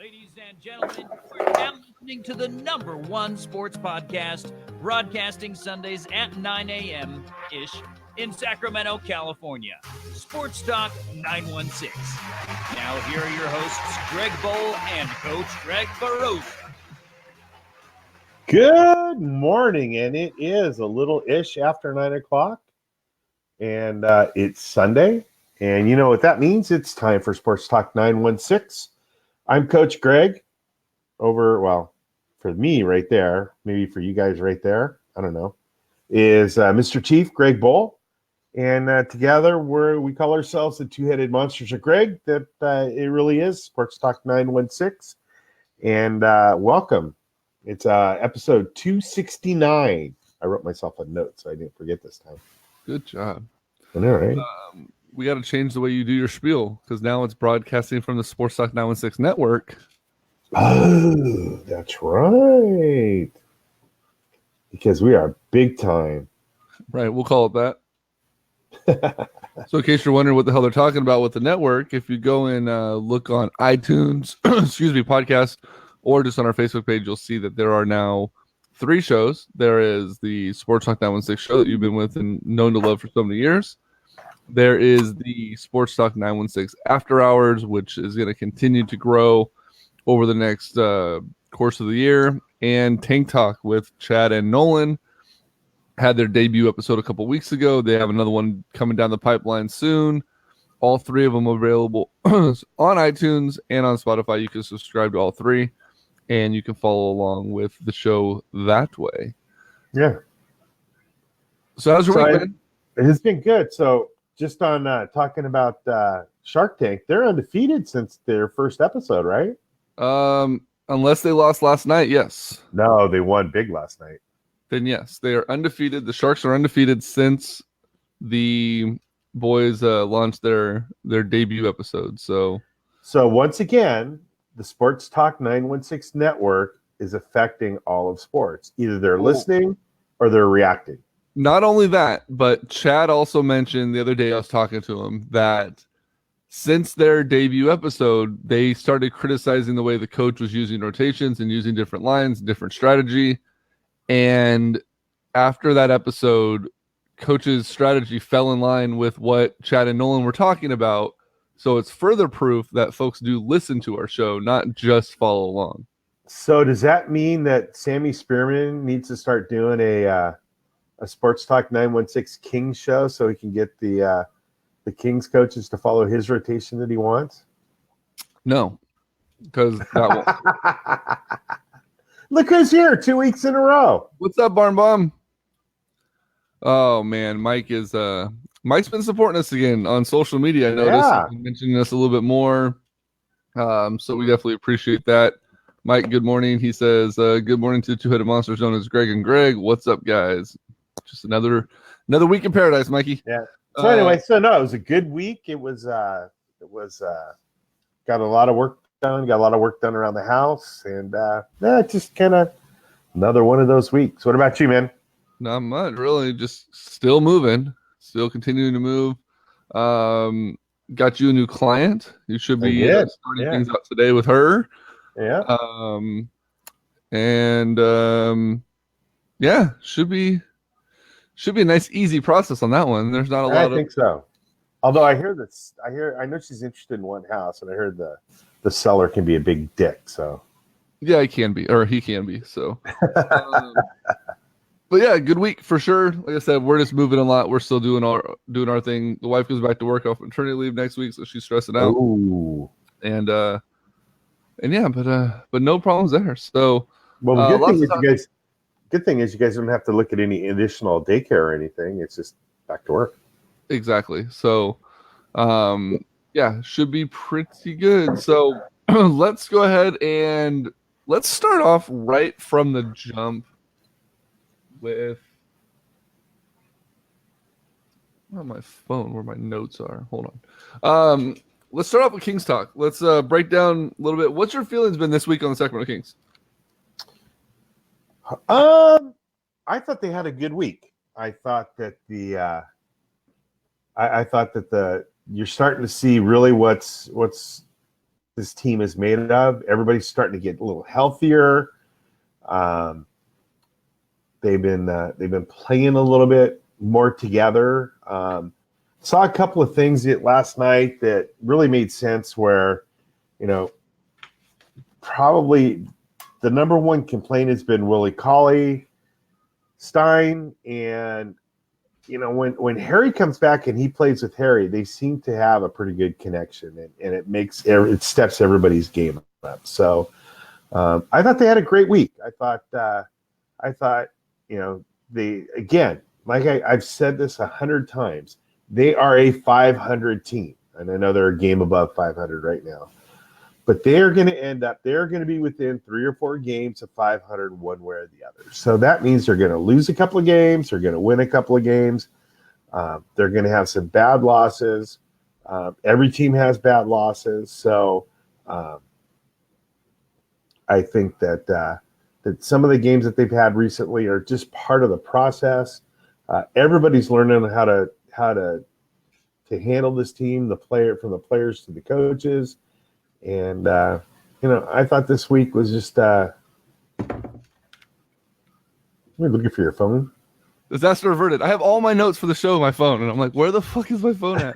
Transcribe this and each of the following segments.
Ladies and gentlemen, we're now listening to the number one sports podcast, broadcasting Sundays at 9 a.m.-ish in Sacramento, California. Sports Talk 916. Now here are your hosts, Greg Bowl and Coach Greg Barroso. Good morning, and it is a little-ish after 9 o'clock, and it's Sunday, and you know what that means. It's time for Sports Talk 916. I'm Coach Greg for me right there, maybe for you guys right there, I don't know, is Mr. Chief Greg Bowl. And together we call ourselves the two-headed monsters of Greg. That it really is Sports Talk 916. And welcome. It's episode 269. I wrote myself a note so I didn't forget this time. Good job. I know, right? We got to change the way you do your spiel because now it's broadcasting from the Sports Talk 916 network. Oh, that's right. Because we are big time. Right, we'll call it that. So in case you're wondering what the hell they're talking about with the network, if you go and look on iTunes, podcast, or just on our Facebook page, you'll see that there are now 3 shows. There is the Sports Talk 916 show that you've been with and known to love for so many years. There is the Sports Talk 916 After Hours, which is going to continue to grow over the next course of the year. And Tank Talk with Chad and Nolan had their debut episode a couple weeks ago. They have another one coming down the pipeline soon. All 3 of them available on iTunes and on Spotify. You can subscribe to all 3, and you can follow along with the show that way. Yeah. So how's your week, man? It has been good. So just on talking about Shark Tank, they're undefeated since their first episode, right? Unless they lost last night, yes. No, they won big last night. Then yes, they are undefeated. The Sharks are undefeated since the boys launched their debut episode. So once again, the Sports Talk 916 network is affecting all of sports. Either they're listening or they're reacting. Not only that, but Chad also mentioned the other day, I was talking to him, that since their debut episode, they started criticizing the way the coach was using rotations and using different lines, different strategy. And after that episode, coach's strategy fell in line with what Chad and Nolan were talking about. So it's further proof that folks do listen to our show, not just follow along. So does that mean that Sammy Spearman needs to start doing a Sports Talk 916 Kings show so he can get the Kings coaches to follow his rotation that he wants? No, because that won't. Look who's here 2 weeks in a row. What's up, Barn Bomb? Oh man, Mike's been supporting us again on social media. I noticed. Yeah. He's been mentioning us a little bit more. So we definitely appreciate that. Mike, good morning. He says, good morning to the two-headed monsters known as Greg and Greg. What's up, guys? Just another week in paradise, Mikey. Yeah. So anyway, it was a good week. It was got a lot of work done, got a lot of work done around the house, and just kind of another one of those weeks. What about you, man? Not much, really. Just still moving, still continuing to move. Got you a new client. You should be starting things out today with her. Yeah. Should be a nice, easy process on that one. There's not a lot of. I think so. Although I know she's interested in one house, and I heard the seller can be a big dick. So. Yeah, he can be. So. But yeah, good week for sure. Like I said, we're just moving a lot. We're still doing our thing. The wife goes back to work off maternity leave next week, so she's stressing out. Ooh. And yeah, but no problems there. So good thing is you guys don't have to look at any additional daycare or anything. It's just back to work. Exactly. So yeah, should be pretty good. So let's go ahead and let's start off right from the jump with on my phone where my notes are. Hold on. Let's start off with Kings talk. Let's break down a little bit. What's your feelings been this week on the Sacramento Kings? I thought they had a good week. I thought that I thought that you're starting to see really what's this team is made of. Everybody's starting to get a little healthier. They've been playing a little bit more together. Saw a couple of things last night that really made sense where, probably the number one complaint has been Willie Cauley-Stein. And, when Harry comes back and he plays with Harry, they seem to have a pretty good connection, and it steps everybody's game up. So I thought they had a great week. I thought, again, like I've said this 100 times, they are a 500 team. And I know they're a game above 500 right now. But they're going to be within 3 or 4 games of 500 one way or the other. So that means they're going to lose a couple of games. They're going to win a couple of games. They're going to have some bad losses. Every team has bad losses. So I think that some of the games that they've had recently are just part of the process. Everybody's learning how to handle this team, from the players to the coaches. And, I thought this week was just you're looking for your phone. Disaster averted. I have all my notes for the show on my phone, and I'm like, where the fuck is my phone at?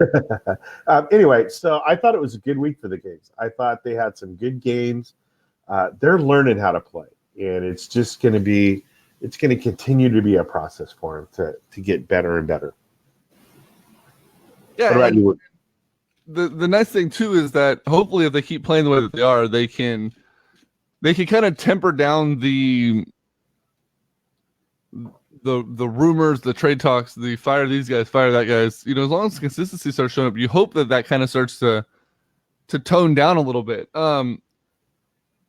Anyway, so I thought it was a good week for the Kings. I thought they had some good games. They're learning how to play, and it's going to continue to be a process for them to get better and better. Yeah. What about you? The nice thing too is that hopefully if they keep playing the way that they are, they can kind of temper down the rumors, the trade talks, the fire these guys, fire that guys. As long as consistency starts showing up, you hope that kind of starts to tone down a little bit.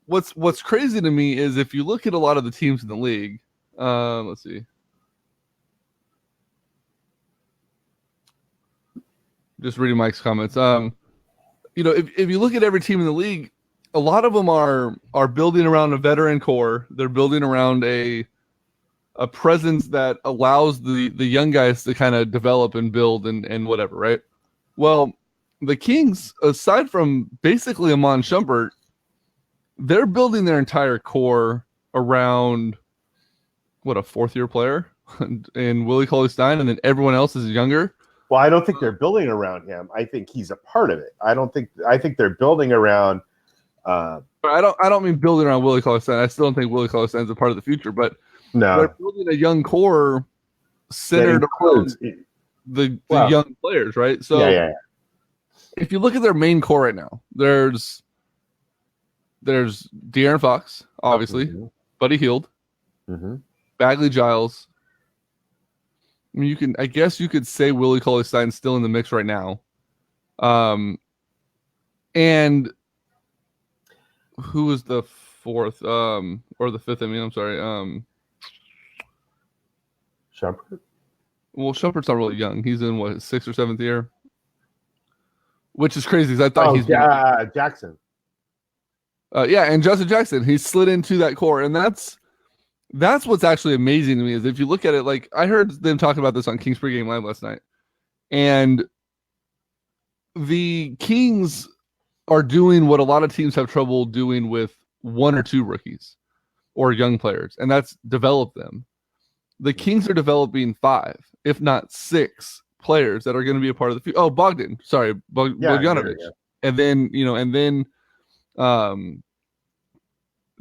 What's crazy to me is if you look at a lot of the teams in the league, let's see. Just reading Mike's comments. If you look at every team in the league, a lot of them are building around a veteran core. They're building around a presence that allows the young guys to kind of develop and build and whatever, right? Well, the Kings, aside from basically Amon Shumpert, they're building their entire core around a 4th-year player and Willie Cauley-Stein, and then everyone else is younger. Well, I don't think they're building around him. I think he's a part of it. I think they're building around. I don't mean building around Willie Cauley-Stein. I still don't think Willie Cauley-Stein is a part of the future, but no, they're building a young core centered around the young players, right? So yeah. If you look at their main core right now, there's De'Aaron Fox, obviously, Buddy Hield, Bagley Giles. I mean, I guess you could say Willie Cauley-Stein's still in the mix right now. And who was the 4th, or the 5th? I mean, I'm sorry. Shumpert? Well, Shumpert's not really young. He's in 6th or 7th year, which is crazy because I thought Jackson. And Justin Jackson, he slid into that core, and that's what's actually amazing to me is if you look at it, like I heard them talking about this on Kings Pregame Live last night, and the Kings are doing what a lot of teams have trouble doing with 1 or 2 rookies or young players, and that's develop them. The Kings are developing 5, if not 6 players that are going to be a part of the future. Oh, Bogdanovic. Yeah. And then,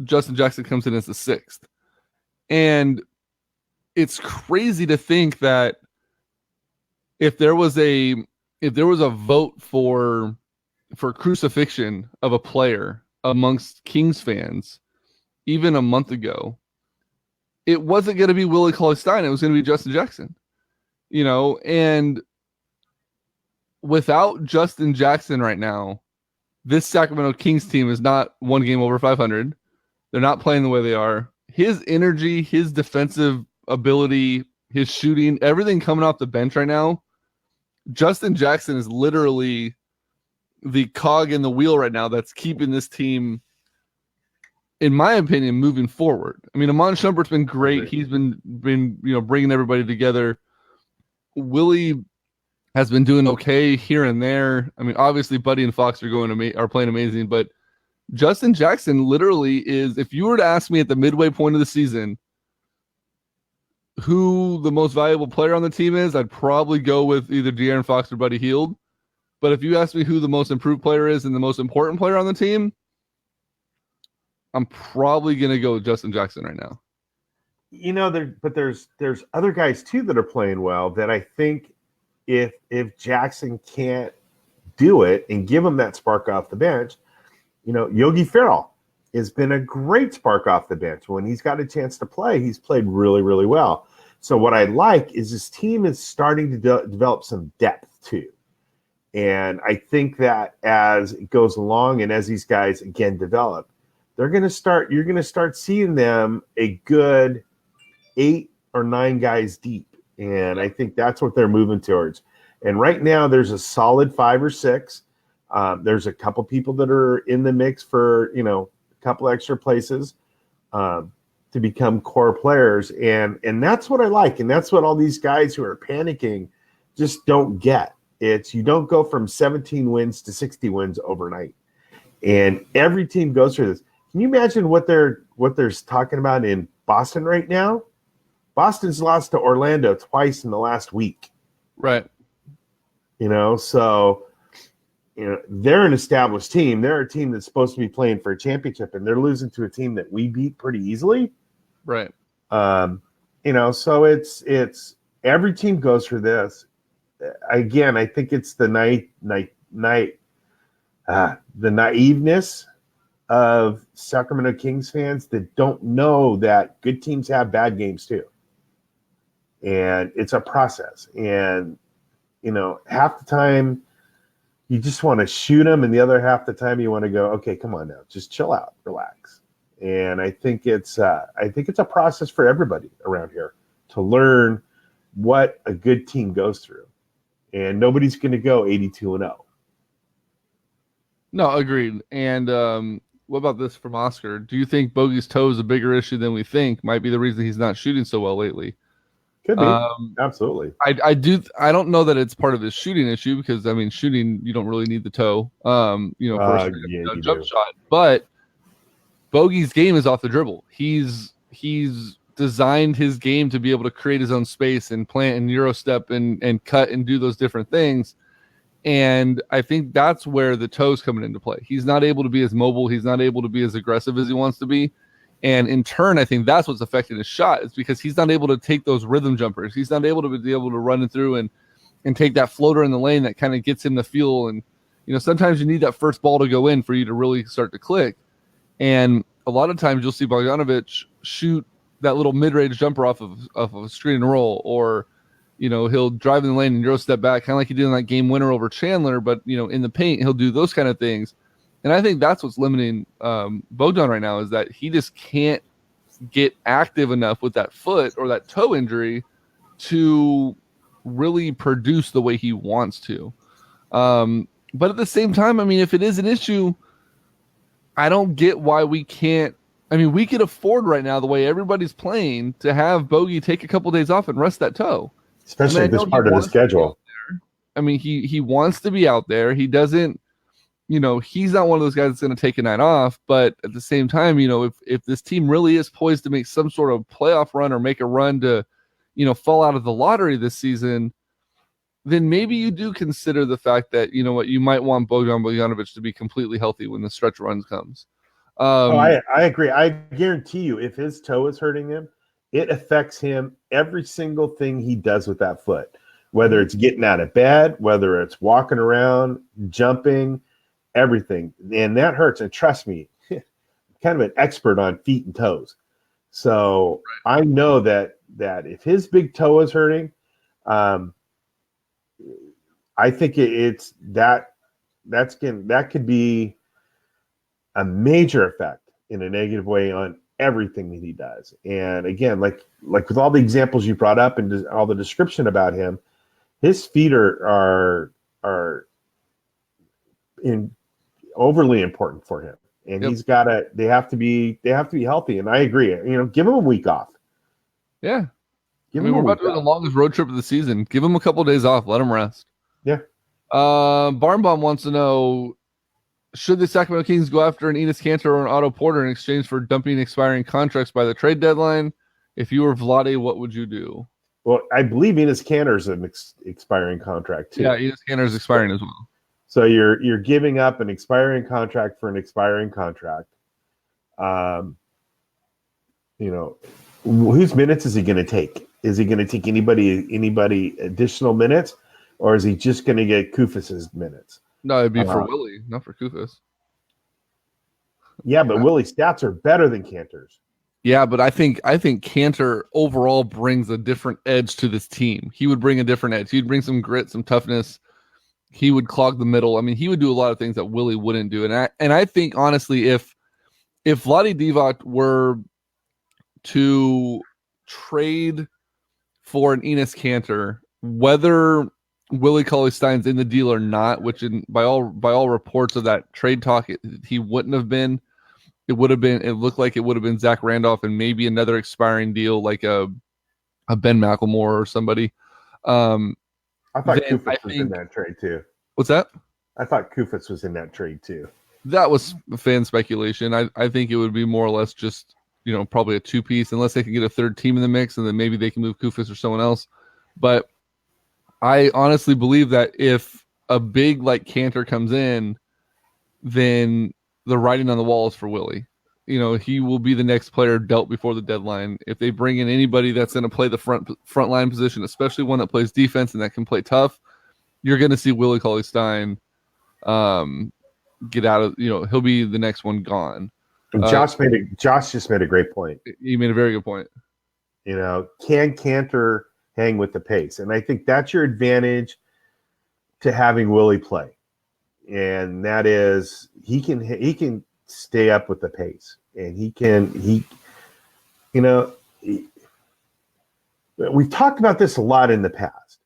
Justin Jackson comes in as the 6th. And it's crazy to think that if there was a vote for crucifixion of a player amongst Kings fans, even a month ago, it wasn't going to be Willie Cauley-Stein. It was going to be Justin Jackson, and without Justin Jackson right now, this Sacramento Kings team is not 1 game over 500. They're not playing the way they are. His energy, his defensive ability, his shooting, everything coming off the bench right now, Justin Jackson is literally the cog in the wheel right now that's keeping this team, in my opinion, moving forward. I mean, Amon Shumpert's been great. He's been bringing everybody together. Willie has been doing okay here and there. I mean, obviously, Buddy and Fox are playing amazing, but Justin Jackson literally is, if you were to ask me at the midway point of the season who the most valuable player on the team is, I'd probably go with either De'Aaron Fox or Buddy Hield. But if you ask me who the most improved player is and the most important player on the team, I'm probably going to go with Justin Jackson right now. There's other guys too that are playing well that I think if Jackson can't do it and give him that spark off the bench, Yogi Ferrell has been a great spark off the bench. When he's got a chance to play, he's played really, really well. So what I like is this team is starting to develop some depth too. And I think that as it goes along and as these guys, again, develop, you're going to start seeing them a good 8 or 9 guys deep. And I think that's what they're moving towards. And right now there's a solid 5 or 6. There's a couple people that are in the mix for, a couple extra places to become core players. And that's what I like. And that's what all these guys who are panicking just don't get. It's you don't go from 17 wins to 60 wins overnight. And every team goes through this. Can you imagine what they're talking about in Boston right now? Boston's lost to Orlando twice in the last week. Right. So they're an established team. They're a team that's supposed to be playing for a championship, and they're losing to a team that we beat pretty easily. Right. So it's every team goes through this. Again, I think it's the naiveness of Sacramento Kings fans that don't know that good teams have bad games too. And it's a process. And, half the time you just want to shoot them, and the other half the time you want to go, okay, come on now, just chill out, relax. And I think it's a process for everybody around here to learn what a good team goes through. And nobody's going to go 82-0. No, agreed. And what about this from Oscar? Do you think Bogey's toe is a bigger issue than we think? Might be the reason he's not shooting so well lately. Could be. Absolutely. I don't know that it's part of his shooting issue because, shooting, you don't really need the toe, for a jump shot. But Bogey's game is off the dribble. He's designed his game to be able to create his own space and plant and Euro step and cut and do those different things. And I think that's where the toe's coming into play. He's not able to be as mobile. He's not able to be as aggressive as he wants to be. And in turn, I think that's what's affecting his shot. It's because he's not able to take those rhythm jumpers. He's not able to run it through and take that floater in the lane that kind of gets him the feel. And, sometimes you need that first ball to go in for you to really start to click. And a lot of times you'll see Bogdanovic shoot that little mid-range jumper off of a screen and roll, or, he'll drive in the lane and Euro step back, kind of like he did in that game winner over Chandler, but, in the paint, he'll do those kind of things. And I think that's what's limiting Bogdan right now is that he just can't get active enough with that foot or that toe injury to really produce the way he wants to. But at the same time, if it is an issue, I don't get why we can't. We could afford right now, the way everybody's playing, to have Bogey take a couple days off and rest that toe. Especially this part of the schedule. He wants to be out there. He doesn't, he's not one of those guys that's going to take a night off. But at the same time, if this team really is poised to make some sort of playoff run or make a run to, fall out of the lottery this season, then maybe you do consider the fact that, you might want Bogdan Bogdanovic to be completely healthy when the stretch runs comes. I agree. I guarantee you, if his toe is hurting him, it affects him every single thing he does with that foot, whether it's getting out of bed, whether it's walking around, jumping, everything. And that hurts. And trust me, I'm kind of an expert on feet and toes. So I know that if his big toe is hurting, I think it's that could be a major effect in a negative way on everything that he does. And again, like with all the examples you brought up and all the description about him, his feet are overly important for him. And yep. They have to be healthy. And I agree. Give him a week off. Yeah. We're about to do the longest road trip of the season. Give him a couple of days off. Let him rest. Yeah. Barnbaum wants to know, should the Sacramento Kings go after an Enes Kanter or an Otto Porter in exchange for dumping expiring contracts by the trade deadline? If you were Vlade, what would you do? Well, I believe Enes Kanter is an expiring contract too. Yeah, Enes Kanter is expiring as well. So you're giving up an expiring contract for an expiring contract. Whose minutes is he going to take? Is he going to take anybody additional minutes, or is he just going to get Kufus's minutes? No, it'd be for Willie, not for Kufus. Yeah, but Willie's stats are better than Kanter's. Yeah, but I think Kanter overall brings a different edge to this team. He would bring a different edge. He'd bring some grit, some toughness. He would clog the middle. I mean, he would do a lot of things that Willie wouldn't do. And I think honestly, if Vlade Divac were to trade for an Enes Kanter, whether Willie Cauley-Stein's in the deal or not, which by all reports of that trade talk, he wouldn't have been. It looked like it would have been Zach Randolph and maybe another expiring deal like a Ben McLemore or somebody. I thought Kufus was in that trade too. What's that? I thought Kufus was in that trade too. That was fan speculation. I think it would be more or less just, probably a two-piece, unless they can get a third team in the mix, and then maybe they can move Kufus or someone else. But I honestly believe that if a big like Kanter comes in, then the writing on the wall is for Willie. He will be the next player dealt before the deadline. If they bring in anybody that's going to play the front line position, especially one that plays defense and that can play tough, you're going to see Willie Cauley-Stein get out of. He'll be the next one gone. Josh just made a great point. He made a very good point. Can Kanter hang with the pace? And I think that's your advantage to having Willie play. And that is he can stay up with the pace, and we've talked about this a lot in the past.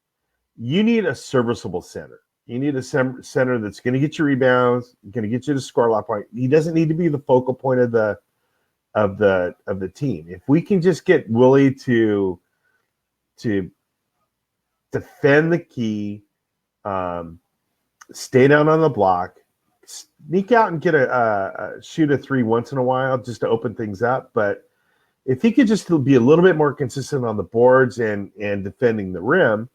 You need a serviceable center. You need a center that's going to get you rebounds, going to get you to score a lot of points. He doesn't need to be the focal point of the team. If we can just get Willie to defend the key, stay down on the block, sneak out and get a shoot a three once in a while just to open things up. But if he could just be a little bit more consistent on the boards and defending the rim,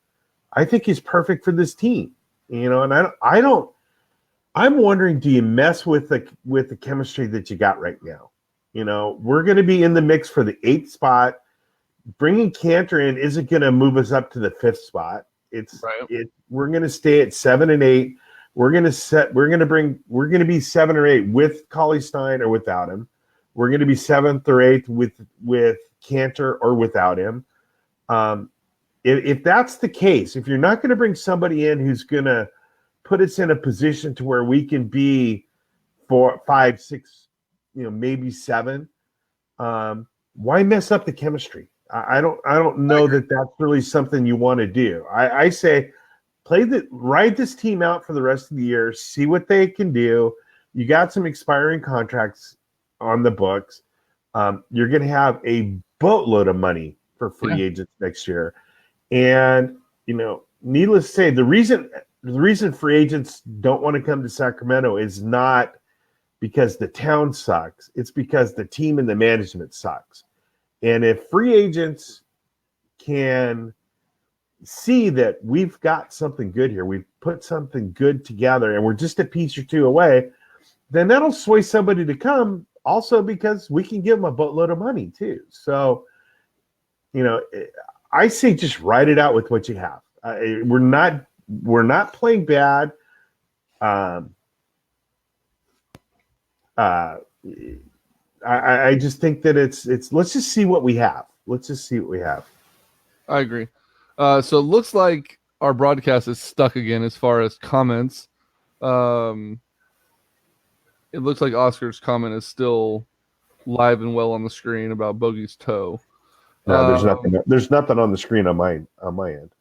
I think he's perfect for this team. And I'm wondering, do you mess with the chemistry that you got right now? We're going to be in the mix for the 8th spot. Bringing Kanter in isn't going to move us up to the 5th spot. We're going to stay at 7 and 8. We're going to be 7 or 8 with Cauley-Stein or without him. We're going to be 7th or 8th with Kanter or without him. If that's the case, if you're not going to bring somebody in who's going to put us in a position to where we can be 4, 5, 6, maybe 7, why mess up the chemistry? I don't know that that's really something you want to do. I say ride this team out for the rest of the year, see what they can do. You got some expiring contracts on the books. You're going to have a boatload of money for free agents next year. And, needless to say, the reason free agents don't want to come to Sacramento is not because the town sucks. It's because the team and the management sucks. And if free agents can see that we've got something good here, we've put something good together, and we're just a piece or two away, then that'll sway somebody to come also because we can give them a boatload of money too. So, I say just write it out with what you have. We're not playing bad. I just think that it's let's just see what we have. I agree. So it looks like our broadcast is stuck again as far as comments. It looks like Oscar's comment is still live and well on the screen about Bogey's toe. No, there's nothing on the screen on my end.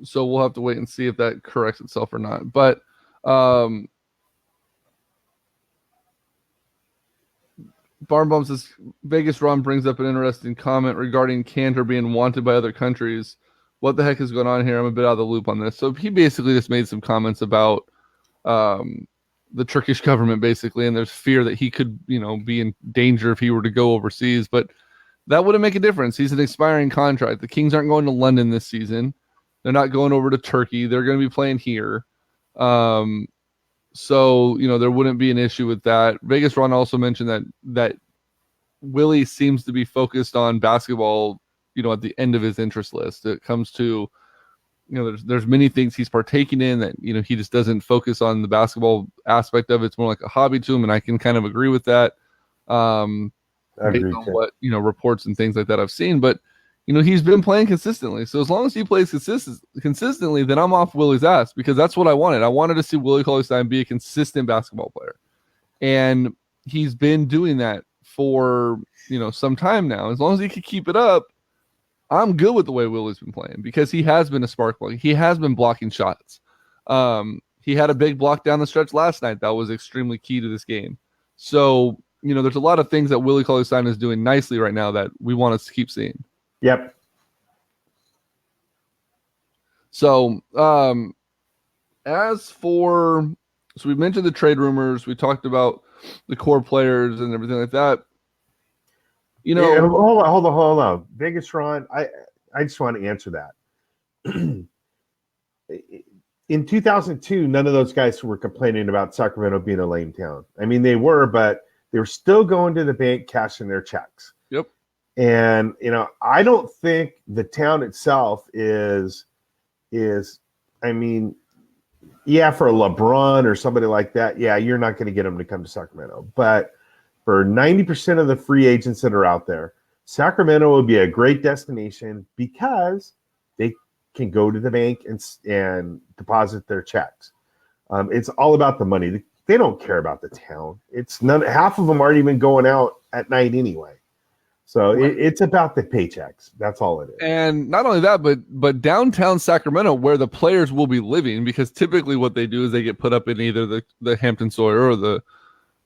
So we'll have to wait and see if that corrects itself or not. But Barnbaum says Vegas Ron brings up an interesting comment regarding Kanter being wanted by other countries. What the heck is going on here? I'm a bit out of the loop on this. So he basically just made some comments about the Turkish government basically, and there's fear that he could, be in danger if he were to go overseas. But that wouldn't make a difference. He's an expiring contract. The Kings aren't going to London this season. They're not going over to Turkey. They're going to be playing here. So, there wouldn't be an issue with that. Vegas Ron also mentioned that Willie seems to be focused on basketball, at the end of his interest list. It comes to, there's many things he's partaking in that, he just doesn't focus on the basketball aspect of it. It's more like a hobby to him, and I can kind of agree with that. Based on what, reports and things like that I've seen. But, he's been playing consistently. So as long as he plays consistently, then I'm off Willie's ass, because that's what I wanted. I wanted to see Willie Cauley-Stein be a consistent basketball player. And he's been doing that for, some time now. As long as he can keep it up, I'm good with the way Willie's been playing, because he has been a spark plug. He has been blocking shots. He had a big block down the stretch last night that was extremely key to this game. So, there's a lot of things that Willie Cauley-Stein is doing nicely right now that we want us to keep seeing. Yep. So, so we mentioned the trade rumors. We talked about the core players and everything like that. Yeah, hold on. Vegas Ron, I just want to answer that. In 2002, none of those guys were complaining about Sacramento being a lame town. I mean, they were, but they were still going to the bank, cashing their checks. Yep. And, I don't think the town itself is, I mean, yeah, for a LeBron or somebody like that, yeah, you're not going to get them to come to Sacramento. But for 90% of the free agents that are out there, Sacramento would be a great destination because they can go to the bank and deposit their checks. It's all about the money. They don't care about the town. Half of them aren't even going out at night anyway. So it's about the paychecks. That's all it is. And not only that, but downtown Sacramento, where the players will be living, because typically what they do is they get put up in either the Hampton Sawyer or the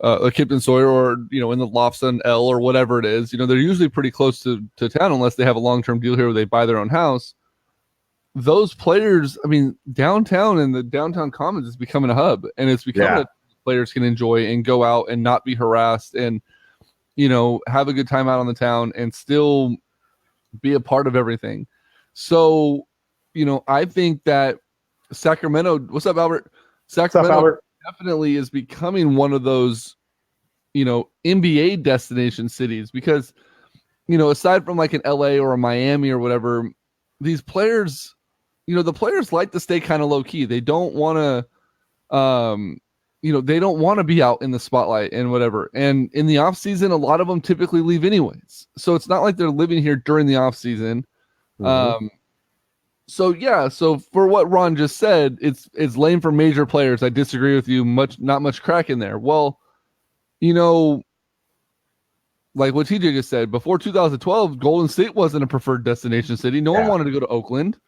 Kipton Sawyer, or in the Lofts on L or whatever it is. They're usually pretty close to town unless they have a long-term deal here where they buy their own house. Those players, I mean, downtown and the downtown commons is becoming a hub, and it's becoming a players can enjoy and go out and not be harassed and have a good time out on the town and still be a part of everything. So, I think that Sacramento, what's up, Albert? Sacramento definitely is becoming one of those, NBA destination cities, because, aside from like an LA or a Miami or whatever, these players, the players like to stay kind of low key. They don't want to, they don't want to be out in the spotlight and whatever. And in the off season, a lot of them typically leave anyways. So it's not like they're living here during the off season. Mm-hmm. So for what Ron just said, it's lame for major players. I disagree with you. Not much crack in there. Well, like what TJ just said, before 2012, Golden State wasn't a preferred destination city. No one wanted to go to Oakland,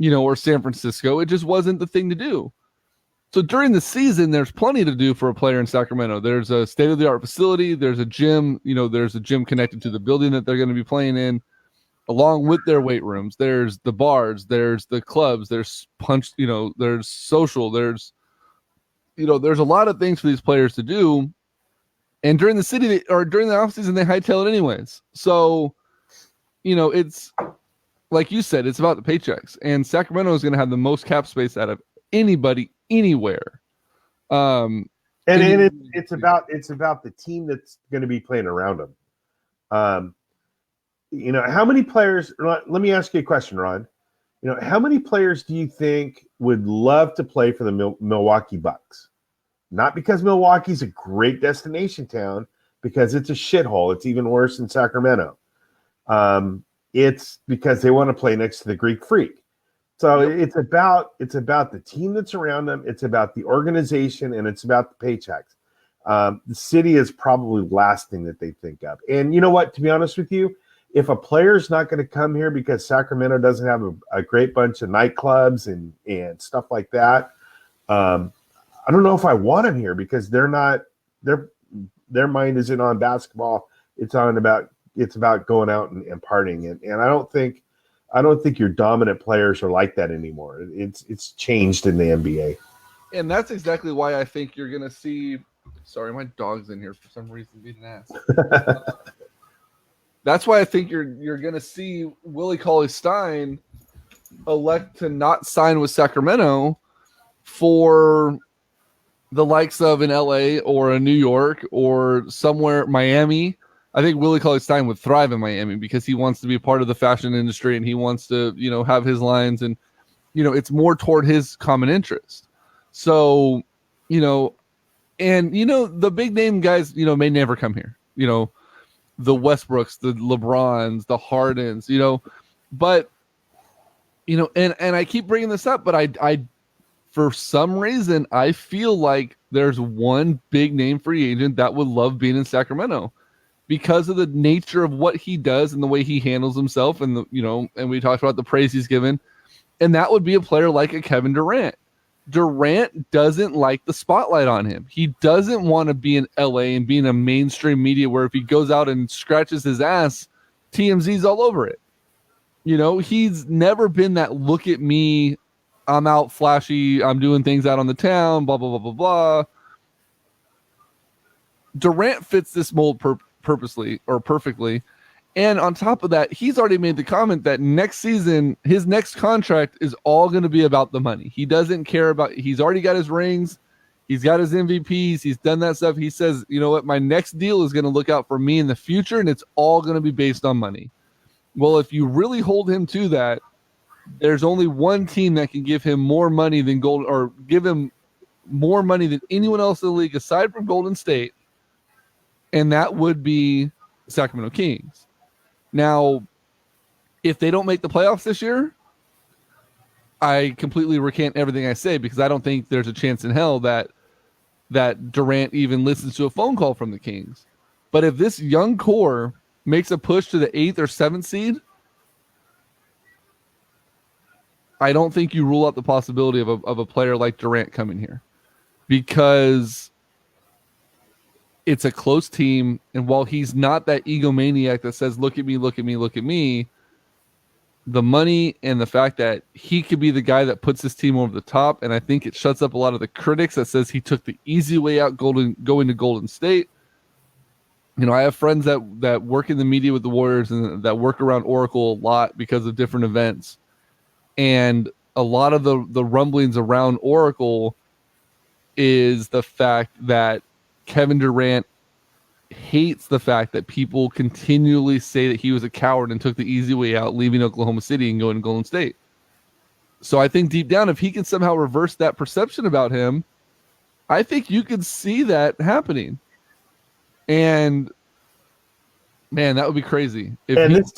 or San Francisco. It just wasn't the thing to do. So during the season, there's plenty to do for a player in Sacramento. There's a state-of-the-art facility. There's a gym. There's a gym connected to the building that they're going to be playing in, along with their weight rooms. There's the bars. There's the clubs. There's there's social. There's a lot of things for these players to do. And during the during the offseason, they hightail it anyways. So, it's like you said, it's about the paychecks. And Sacramento is going to have the most cap space out of anybody anywhere. And it's about the team that's going to be playing around them. How many players? Let me ask you a question, Ron. How many players do you think would love to play for the Milwaukee Bucks? Not because Milwaukee's a great destination town, because it's a shithole. It's even worse than Sacramento. It's because they want to play next to the Greek Freak. So it's about the team that's around them. It's about the organization, and it's about the paychecks. The city is probably the last thing that they think of. And you know what? To be honest with you, if a player's not going to come here because Sacramento doesn't have a great bunch of nightclubs and stuff like that, I don't know if I want them here, because they're not their mind isn't on basketball. It's about going out and partying, and I don't think your dominant players are like that anymore. It's changed in the NBA. And that's exactly why I think you're going to see. Sorry, my dog's in here for some reason being an ass. That's why I think you're going to see Willie Cauley-Stein elect to not sign with Sacramento for the likes of an LA or a New York or somewhere, Miami. I think Willie Cauley-Stein would thrive in Miami because he wants to be part of the fashion industry and he wants to, have his lines, and, it's more toward his common interest. So, and, the big name guys, may never come here, the Westbrooks, the LeBrons, the Hardens, but, and I keep bringing this up, but I for some reason, I feel like there's one big name free agent that would love being in Sacramento because of the nature of what he does and the way he handles himself, and and we talked about the praise he's given, and that would be a player like a Kevin Durant. Durant doesn't like the spotlight on him. He doesn't want to be in LA and be in a mainstream media where if he goes out and scratches his ass, TMZ's all over it. He's never been that look at me, I'm out flashy, I'm doing things out on the town, blah, blah, blah, blah, blah. Durant fits this mold purposely or perfectly. And on top of that, he's already made the comment that next season, his next contract is all going to be about the money. He doesn't care about, he's already got his rings. He's got his MVPs. He's done that stuff. He says, you know what, my next deal is going to look out for me in the future, and it's all going to be based on money. Well, if you really hold him to that, there's only one team that can give him more money than Golden, or give him more money than anyone else in the league aside from Golden State, and that would be Sacramento Kings. Now, if they don't make the playoffs this year, I completely recant everything I say because I don't think there's a chance in hell that Durant even listens to a phone call from the Kings. But if this young core makes a push to the 8th or 7th seed, I don't think you rule out the possibility of a player like Durant coming here because it's a close team. And while he's not that egomaniac that says, look at me, look at me, look at me, the money and the fact that he could be the guy that puts his team over the top. And I think it shuts up a lot of the critics that says he took the easy way out going to Golden State. I have friends that work in the media with the Warriors and that work around Oracle a lot because of different events. And a lot of the rumblings around Oracle is the fact that Kevin Durant hates the fact that people continually say that he was a coward and took the easy way out, leaving Oklahoma City and going to Golden State. So I think deep down, if he can somehow reverse that perception about him, I think you could see that happening. And man, that would be crazy. This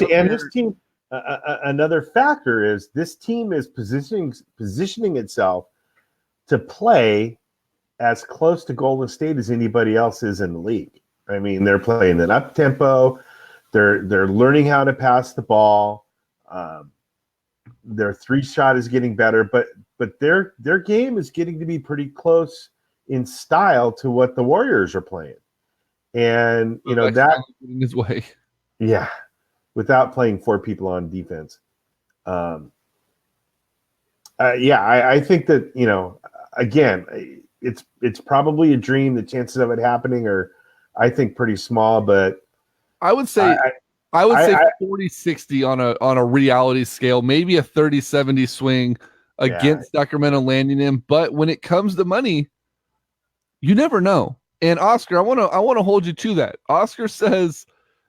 team, another factor is this team is positioning itself to play as close to Golden State as anybody else is in the league. I mean, they're playing an up tempo. They're learning how to pass the ball. Their 3-shot is getting better, but their game is getting to be pretty close in style to what the Warriors are playing. And that in his way, yeah, without playing 4 people on defense. I think that again, it's probably a dream. The chances of it happening are, I think, pretty small. But I would say 40-60 on a reality scale, maybe a 30-70 swing against Sacramento landing him. But when it comes to money, you never know. And Oscar, I want to hold you to that. Oscar says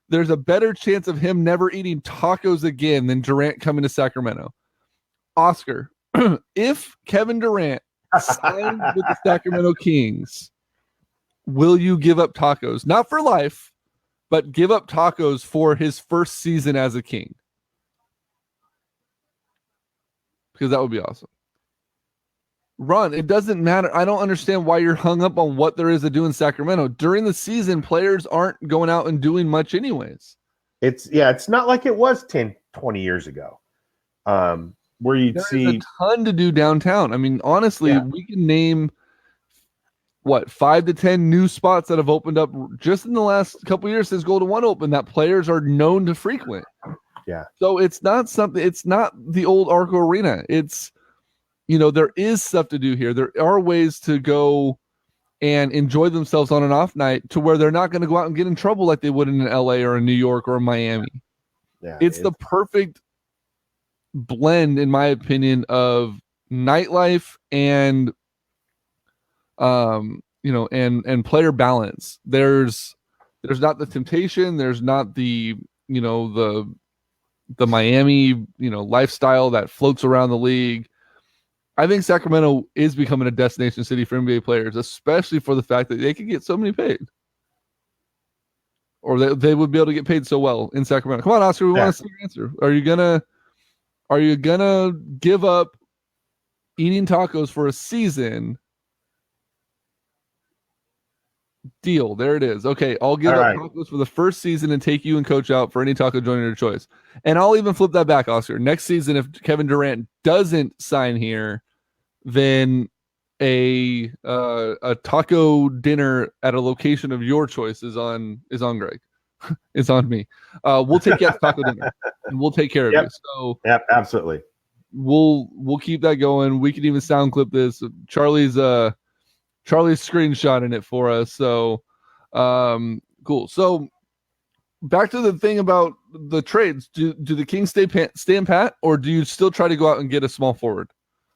there's a better chance of him never eating tacos again than Durant coming to Sacramento. Oscar, if Kevin Durant signs with the Sacramento Kings, will you give up tacos? Not for life, but give up tacos for his first season as a King. Because that would be awesome. Ron, it doesn't matter. I don't understand why you're hung up on what there is to do in Sacramento. During the season, players aren't going out and doing much anyways. It's not like it was 10, 20 years ago. Where you'd see a ton to do downtown. I mean, honestly, we can name 5 to 10 new spots that have opened up just in the last couple of years since Golden One opened that players are known to frequent. Yeah. So it's not the old Arco Arena. It's there is stuff to do here. There are ways to go and enjoy themselves on an off night to where they're not going to go out and get in trouble like they would in LA or in New York or Miami. Yeah, it's the perfect blend, in my opinion, of nightlife and and player balance. There's not the temptation, there's not the the Miami lifestyle that floats around the league. I think Sacramento is becoming a destination city for NBA players, especially for the fact that they can get so many paid, or they would be able to get paid so well in Sacramento. Come on, Oscar, we want to see your answer. Are you gonna give up eating tacos for a season? Deal. There it is. Okay, I'll give up tacos for the first season and take you and coach out for any taco joint of your choice. And I'll even flip that back, Oscar. Next season, if Kevin Durant doesn't sign here, then a taco dinner at a location of your choice is on Greg. It's on me. We'll take you out to taco dinner and we'll take care of you. So absolutely. We'll keep that going. We can even sound clip this. Charlie's screenshotting it for us. So cool. So back to the thing about the trades. Do the Kings stand pat, or do you still try to go out and get a small forward?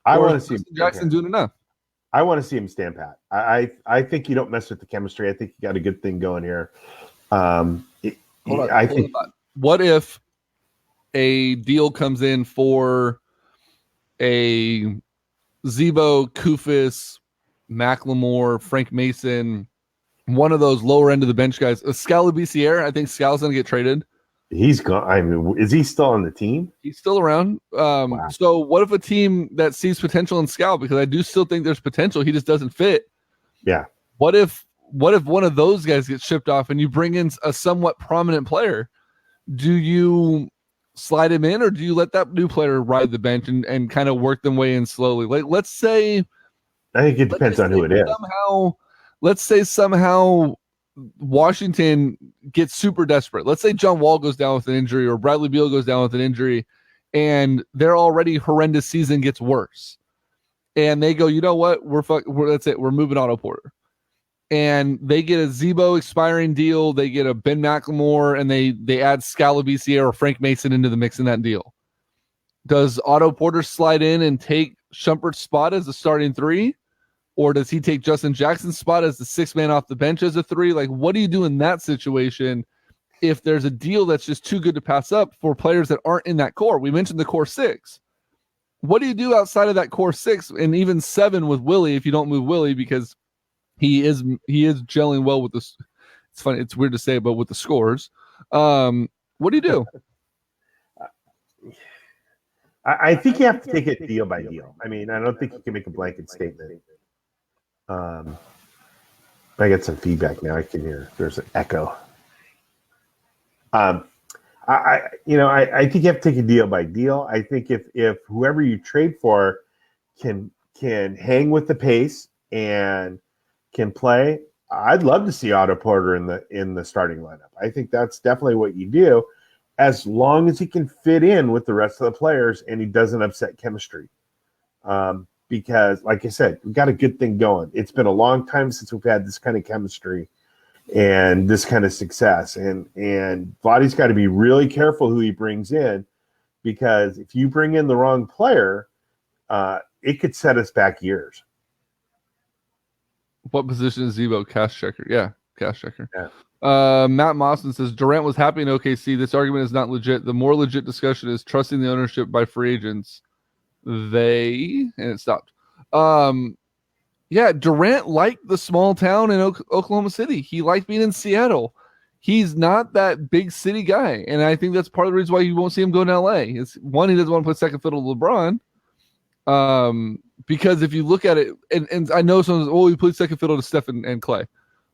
I want to see Jackson doing enough. I want to see him stand pat. I think you don't mess with the chemistry. I think you got a good thing going here. What if a deal comes in for a Zebo, Kufis, McLemore, Frank Mason, one of those lower end of the bench guys? Scala BCR, I think Scala's going to get traded. He's gone. I mean, is he still on the team? He's still around. Wow. So what if a team that sees potential in Scala, because I do still think there's potential, he just doesn't fit. Yeah. What if one of those guys gets shipped off and you bring in a somewhat prominent player? Do you slide him in, or do you let that new player ride the bench and kind of work them way in slowly? Like, let's say, I think it depends on who it is. Let's say somehow Washington gets super desperate. Let's say John Wall goes down with an injury, or Bradley Beal goes down with an injury, and their already horrendous season gets worse. And they go, you know what? That's it. We're moving Otto Porter. And they get a Zebo expiring deal. They get a Ben McLemore, and they add Scala BCR or Frank Mason into the mix in that deal. Does Otto Porter slide in and take Shumpert's spot as the starting three? Or does he take Justin Jackson's spot as the sixth man off the bench as a three? Like, what do you do in that situation if there's a deal that's just too good to pass up for players that aren't in that core? We mentioned the core six. What do you do outside of that core six and even seven with Willie if you don't move Willie, because he is gelling well with this? It's funny. It's weird to say, but with the scores, what do you do? I think you have to take it deal by deal. I mean, I don't think you can make a blanket statement. I get some feedback now. I can hear there's an echo. I think you have to take a deal by deal. I think if whoever you trade for can hang with the pace and can play, I'd love to see Otto Porter in the starting lineup. I think that's definitely what you do, as long as he can fit in with the rest of the players and he doesn't upset chemistry. Because, like I said, we've got a good thing going. It's been a long time since we've had this kind of chemistry and this kind of success. And Vlade's got to be really careful who he brings in, because if you bring in the wrong player, it could set us back years. What position is Zebo? Cash checker. Yeah, cash checker. Yeah. Matt Mawson says Durant was happy in OKC. This argument is not legit. The more legit discussion is trusting the ownership by free agents. And it stopped. Durant liked the small town in Oklahoma City. He liked being in Seattle. He's not that big city guy, and I think that's part of the reason why you won't see him go to LA. It's one, he doesn't want to put second fiddle to LeBron. Because if you look at it, and I know someone says, he played second fiddle to Steph and Clay.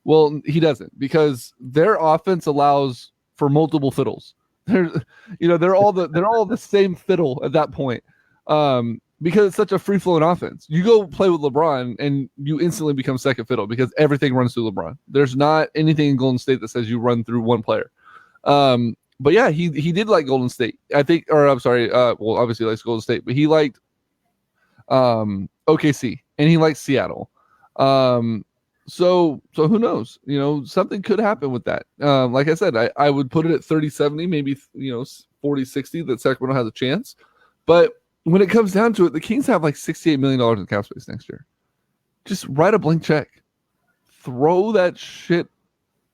Well, he doesn't, because their offense allows for multiple fiddles. They're all the same fiddle at that point. Because it's such a free-flowing offense. You go play with LeBron and you instantly become second fiddle because everything runs through LeBron. There's not anything in Golden State that says you run through one player. But yeah, he did like Golden State. I think, or I'm sorry, obviously he likes Golden State, but he liked OKC, and he likes Seattle. So who knows? Something could happen with that. Like I said, I would put it at 30-70, maybe 40-60 that Sacramento has a chance. But when it comes down to it, the Kings have like $68 million in cap space next year. Just write a blank check. Throw that shit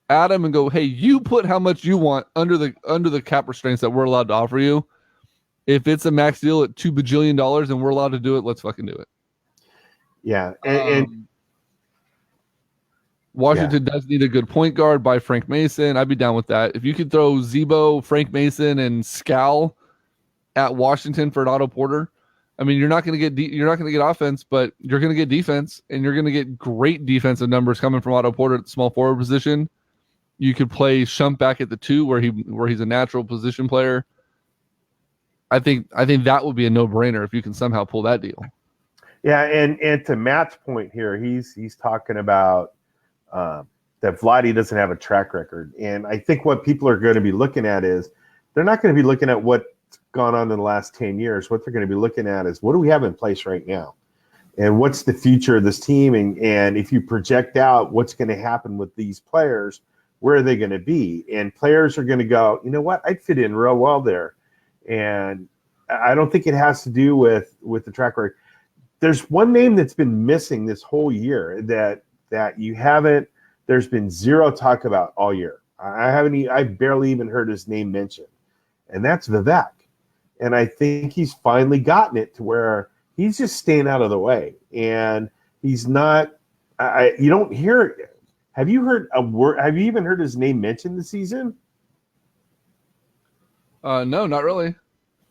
at him and go, hey, you put how much you want under the cap restraints that we're allowed to offer you. If it's a max deal at $2 bajillion and we're allowed to do it, let's fucking do it. Yeah. And Washington does need a good point guard by Frank Mason. I'd be down with that. If you could throw Zebo, Frank Mason, and Scal at Washington for an Otto Porter, I mean, you're not going to get offense, but you're going to get defense, and you're going to get great defensive numbers coming from Otto Porter at the small forward position. You could play Shump back at the 2 where he's a natural position player. I think that would be a no-brainer if you can somehow pull that deal. Yeah, and to Matt's point here, he's talking about that Vlade doesn't have a track record. And I think what people are going to be looking at is they're not going to be looking at what's gone on in the last 10 years. What they're going to be looking at is what do we have in place right now? And what's the future of this team? And if you project out what's going to happen with these players, where are they going to be? And players are going to go, you know what? I'd fit in real well there. And I don't think it has to do with the track record. There's one name that's been missing this whole year that you haven't. There's been zero talk about all year. I barely even heard his name mentioned, and that's Vivek. And I think he's finally gotten it to where he's just staying out of the way, and he's not. You don't hear it. Have you heard a word? Have you even heard his name mentioned this season? No, not really.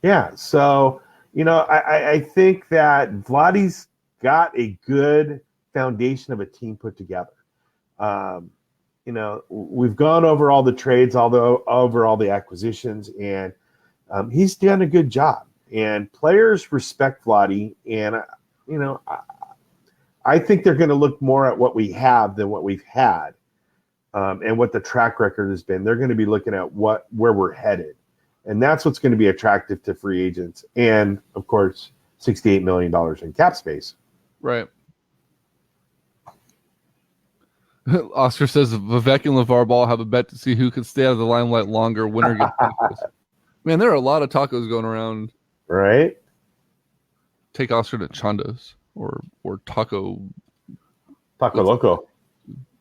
Yeah, so I think that Vlade's got a good foundation of a team put together. We've gone over all the trades, over all the acquisitions, and he's done a good job. And players respect Vlade, and I think they're going to look more at what we have than what we've had, and what the track record has been. They're going to be looking at where we're headed. And that's what's going to be attractive to free agents. And, of course, $68 million in cap space. Right. Oscar says Vivek and LeVar Ball have a bet to see who can stay out of the limelight longer. Winner gets tacos. Man, there are a lot of tacos going around. Right? Take Oscar to Chando's or Taco Loco.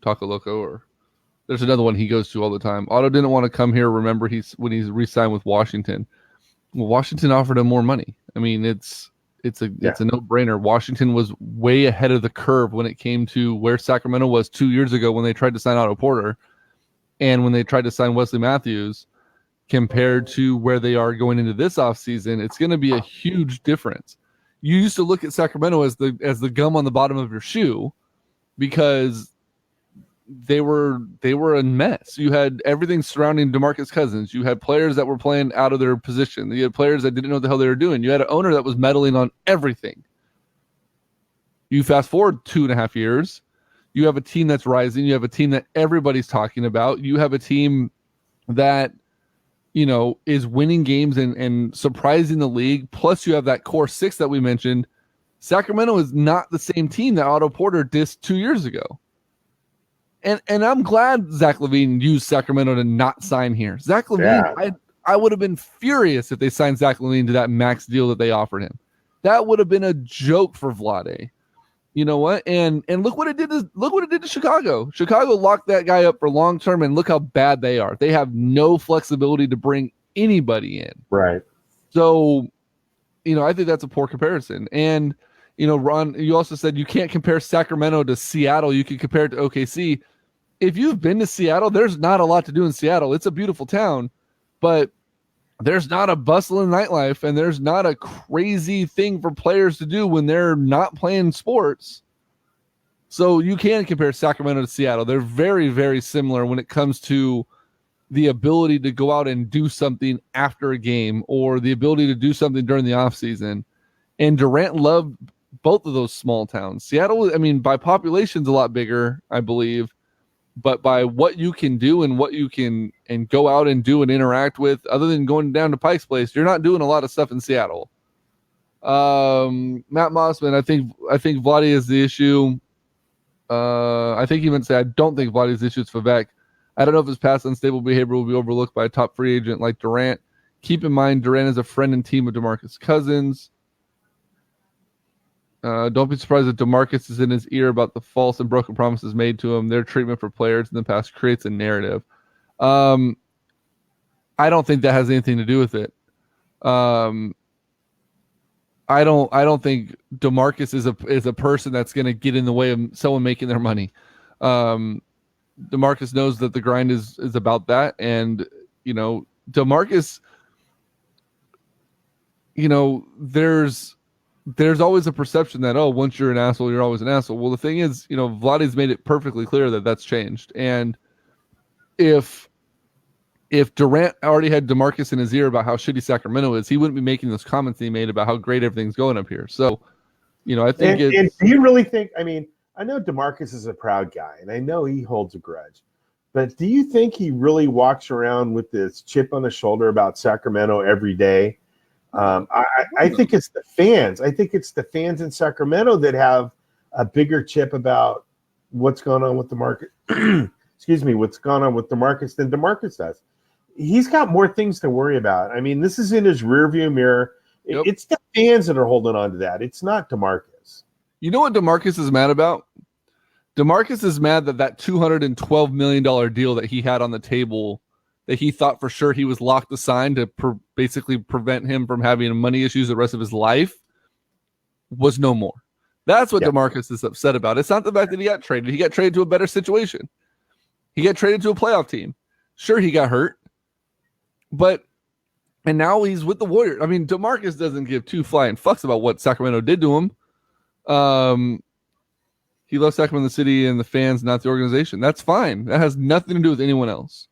Taco Loco, or there's another one he goes to all the time. Otto didn't want to come here. Remember, when he's re-signed with Washington. Well, Washington offered him more money. I mean, it's a no-brainer. Washington was way ahead of the curve when it came to where Sacramento was 2 years ago when they tried to sign Otto Porter, and when they tried to sign Wesley Matthews, compared to where they are going into this offseason. It's going to be a huge difference. You used to look at Sacramento as the gum on the bottom of your shoe because they were a mess. You had everything surrounding DeMarcus Cousins. You had players that were playing out of their position. You had players that didn't know what the hell they were doing. You had an owner that was meddling on everything. You fast forward 2.5 years, you have a team that's rising. You have a team that everybody's talking about. You have a team that, is winning games and surprising the league. Plus you have that core 6 that we mentioned. Sacramento is not the same team that Otto Porter dissed 2 years ago. And I'm glad Zach LaVine used Sacramento to not sign here. Zach LaVine, I would have been furious if they signed Zach LaVine to that max deal that they offered him. That would have been a joke for Vlade. You know what? And look what it did to Chicago. Chicago locked that guy up for long term, and look how bad they are. They have no flexibility to bring anybody in. Right. So, I think that's a poor comparison. And Ron, you also said you can't compare Sacramento to Seattle. You can compare it to OKC. If you've been to Seattle, there's not a lot to do in Seattle. It's a beautiful town, but there's not a bustling nightlife, and there's not a crazy thing for players to do when they're not playing sports. So you can compare Sacramento to Seattle. They're very, very similar when it comes to the ability to go out and do something after a game or the ability to do something during the offseason. And Durant loved both of those small towns. Seattle, by population's a lot bigger, I believe, but by what you can do and what you can and go out and do and interact with, other than going down to Pike's Place, you're not doing a lot of stuff in Seattle. Matt Mossman, I think Vladdy is the issue. I think he meant to say I don't think Vladdy is the issue. It's Vivek. I don't know if his past unstable behavior will be overlooked by a top free agent like Durant. Keep in mind, Durant is a friend and team of DeMarcus Cousins. Don't be surprised if DeMarcus is in his ear about the false and broken promises made to him. Their treatment for players in the past creates a narrative. I don't think that has anything to do with it. I don't think DeMarcus is a person that's going to get in the way of someone making their money. DeMarcus knows that the grind is about that, and DeMarcus, there's always a perception that once you're an asshole, you're always an asshole. Well, the thing is, Vladdy's made it perfectly clear that that's changed, and if Durant already had DeMarcus in his ear about how shitty Sacramento is, he wouldn't be making those comments he made about how great everything's going up here. So, I think and do you really think, I know DeMarcus is a proud guy, and I know he holds a grudge, but do you think he really walks around with this chip on the shoulder about Sacramento every day? I think it's the fans. I think it's the fans in Sacramento that have a bigger chip about what's going on with the market. Excuse me, what's going on with DeMarcus than DeMarcus does. He's got more things to worry about. This is in his rearview mirror. Yep. It's the fans that are holding on to that. It's not DeMarcus. You know what DeMarcus is mad about? DeMarcus is mad that $212 million deal that he had on the table that he thought for sure he was locked to sign to basically prevent him from having money issues the rest of his life was no more. That's what DeMarcus is upset about. It's not the fact that he got traded. He got traded to a better situation. He got traded to a playoff team. Sure, he got hurt. And now he's with the Warriors. DeMarcus doesn't give two flying fucks about what Sacramento did to him. He loves Sacramento City and the fans, not the organization. That's fine. That has nothing to do with anyone else.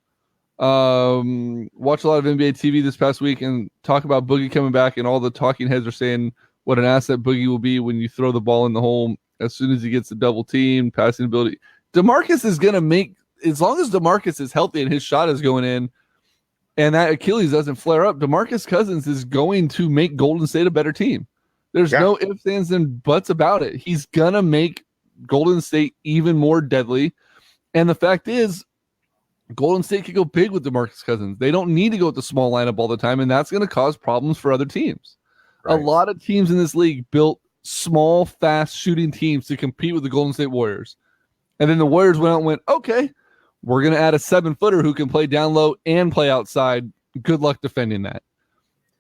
Watch a lot of NBA TV this past week and talk about Boogie coming back, and all the talking heads are saying what an asset Boogie will be when you throw the ball in the hole as soon as he gets the double team, passing ability. DeMarcus is going to make, as long as DeMarcus is healthy and his shot is going in and that Achilles doesn't flare up, DeMarcus Cousins is going to make Golden State a better team. There's no ifs, ands, and buts about it. He's going to make Golden State even more deadly. And the fact is, Golden State could go big with DeMarcus Cousins. They don't need to go with the small lineup all the time, and that's going to cause problems for other teams. Right. A lot of teams in this league built small, fast shooting teams to compete with the Golden State Warriors. And then the Warriors went out and went, okay, we're going to add a 7-footer who can play down low and play outside. Good luck defending that.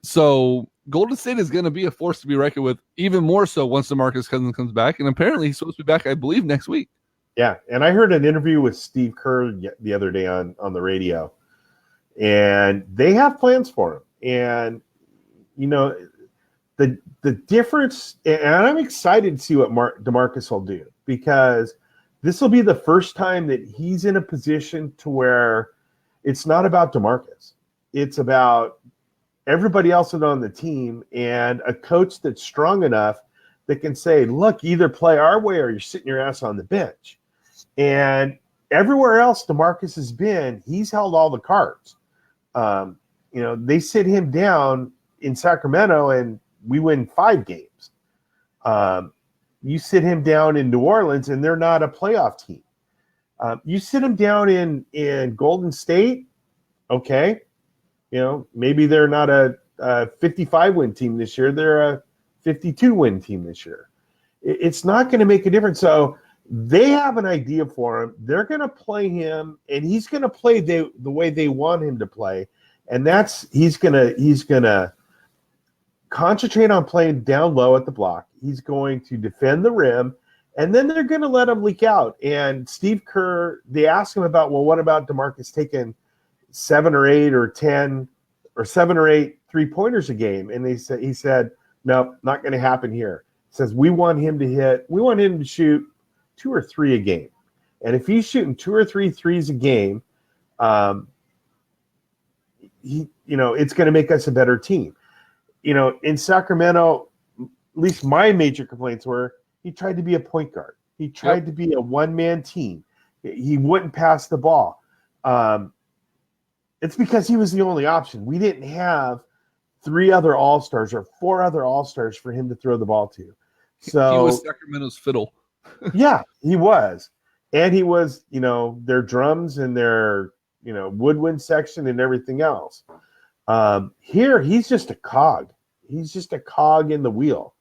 So Golden State is going to be a force to be reckoned with, even more so once DeMarcus Cousins comes back. And apparently he's supposed to be back, I believe, next week. Yeah, and I heard an interview with Steve Kerr the other day on the radio, and they have plans for him. And, the difference, and I'm excited to see what DeMarcus will do, because this will be the first time that he's in a position to where it's not about DeMarcus. It's about everybody else on the team and a coach that's strong enough that can say, look, either play our way or you're sitting your ass on the bench. And everywhere else DeMarcus has been, he's held all the cards. They sit him down in Sacramento and we win 5 games. You sit him down in New Orleans and they're not a playoff team. You sit him down in Golden State, okay. Maybe they're not a 55-win team this year. They're a 52-win team this year. It's not going to make a difference. So they have an idea for him. They're going to play him, and he's going to play the way they want him to play. And that's he's going to concentrate on playing down low at the block. He's going to defend the rim, and then they're going to let him leak out. And Steve Kerr, they asked him about, well, what about DeMarcus taking 7 or 8 or 10 or 7 or 8 3-pointers a game? And he said, no, not going to happen here. He says, we want him to shoot 2 or 3 a game. And if he's shooting 2 or 3 threes a game, it's going to make us a better team. In Sacramento, at least my major complaints were he tried to be a point guard. He tried to be a one-man team. He wouldn't pass the ball. It's because he was the only option. We didn't have 3 other All-Stars or 4 other All-Stars for him to throw the ball to. So he was Sacramento's fiddle. yeah, he was. And he was, their drums and their, woodwind section and everything else. Here, he's just a cog. He's just a cog in the wheel.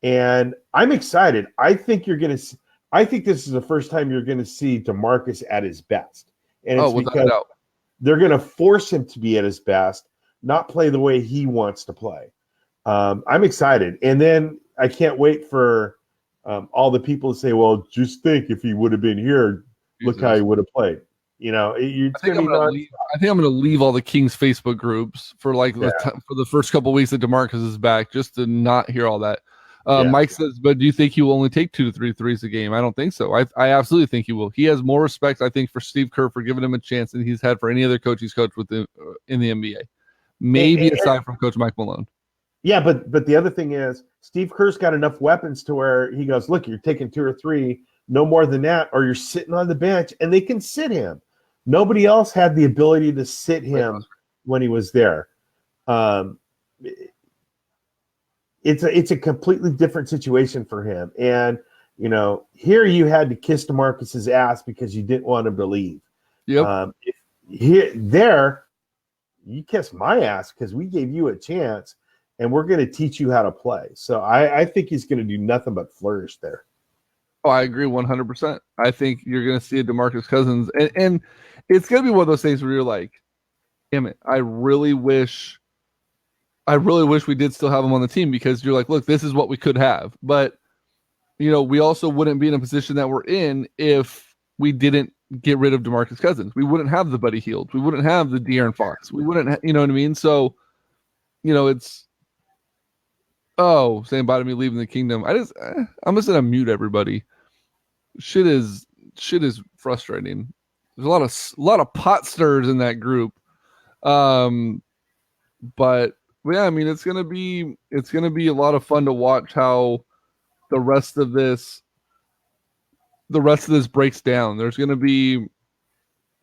And I'm excited. I think this is the first time you're going to see DeMarcus at his best. And it's because they're going to force him to be at his best, not play the way he wants to play. I'm excited. And then I can't wait for all the people to say, well, just think if he would have been here, look how he would have played. I think I'm going to leave all the Kings Facebook groups for for the first couple of weeks that DeMarcus is back, just to not hear all that. Mike says, but do you think he will only take 2 to 3 threes a game? I don't think so. I absolutely think he will. He has more respect, I think, for Steve Kerr for giving him a chance than he's had for any other coach he's coached with in the NBA. Maybe aside from Coach Mike Malone. Yeah, but the other thing is Steve Kerr's got enough weapons to where he goes, look, you're taking 2 or 3, no more than that, or you're sitting on the bench, and they can sit him. Nobody else had the ability to sit him when he was there. It's a completely different situation for him. And, here you had to kiss DeMarcus's ass because you didn't want him to leave. Yep. There, you kiss my ass because we gave you a chance and we're going to teach you how to play. So I think he's going to do nothing but flourish there. Oh, I agree 100%. I think you're going to see a DeMarcus Cousins. And it's going to be one of those things where you're like, damn it, I really wish we did still have him on the team, because you're like, look, this is what we could have. But, we also wouldn't be in a position that we're in if we didn't get rid of DeMarcus Cousins. We wouldn't have the Buddy Hield. We wouldn't have the De'Aaron Fox. We wouldn't, you know what I mean? So, it's, saying bye to me leaving the kingdom. I'm just going to mute everybody. Shit is frustrating. There's a lot of pot stirs in that group. But yeah, I mean, it's gonna be a lot of fun to watch how the rest of this breaks down. There's gonna be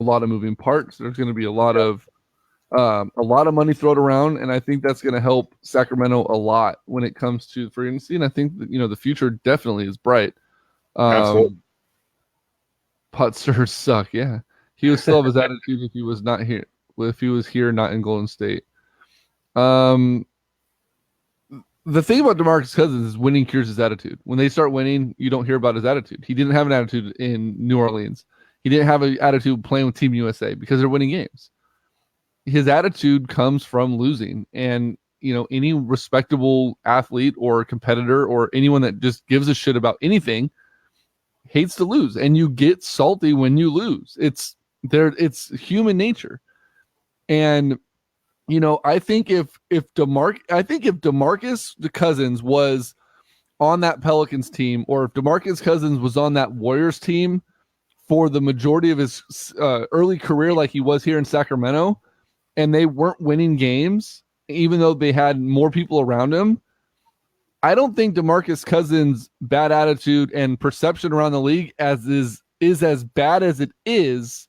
a lot of moving parts. There's gonna be a lot of money thrown around, and I think that's gonna help Sacramento a lot when it comes to free agency. And I think that, the future definitely is bright. Absolutely. Pot stirs suck. Yeah, he would still have his attitude if he was not here. If he was here, not in Golden State. The thing about DeMarcus Cousins is winning cures his attitude. When they start winning, you don't hear about his attitude. He didn't have an attitude in New Orleans. He didn't have an attitude playing with Team USA because they're winning games. His attitude comes from losing. And, any respectable athlete or competitor or anyone that just gives a shit about anything hates to lose. And you get salty when you lose. It's human nature. And I think if DeMarcus Cousins was on that Pelicans team, or if DeMarcus Cousins was on that Warriors team for the majority of his early career, like he was here in Sacramento, and they weren't winning games, even though they had more people around him, I don't think DeMarcus Cousins' bad attitude and perception around the league is as bad as it is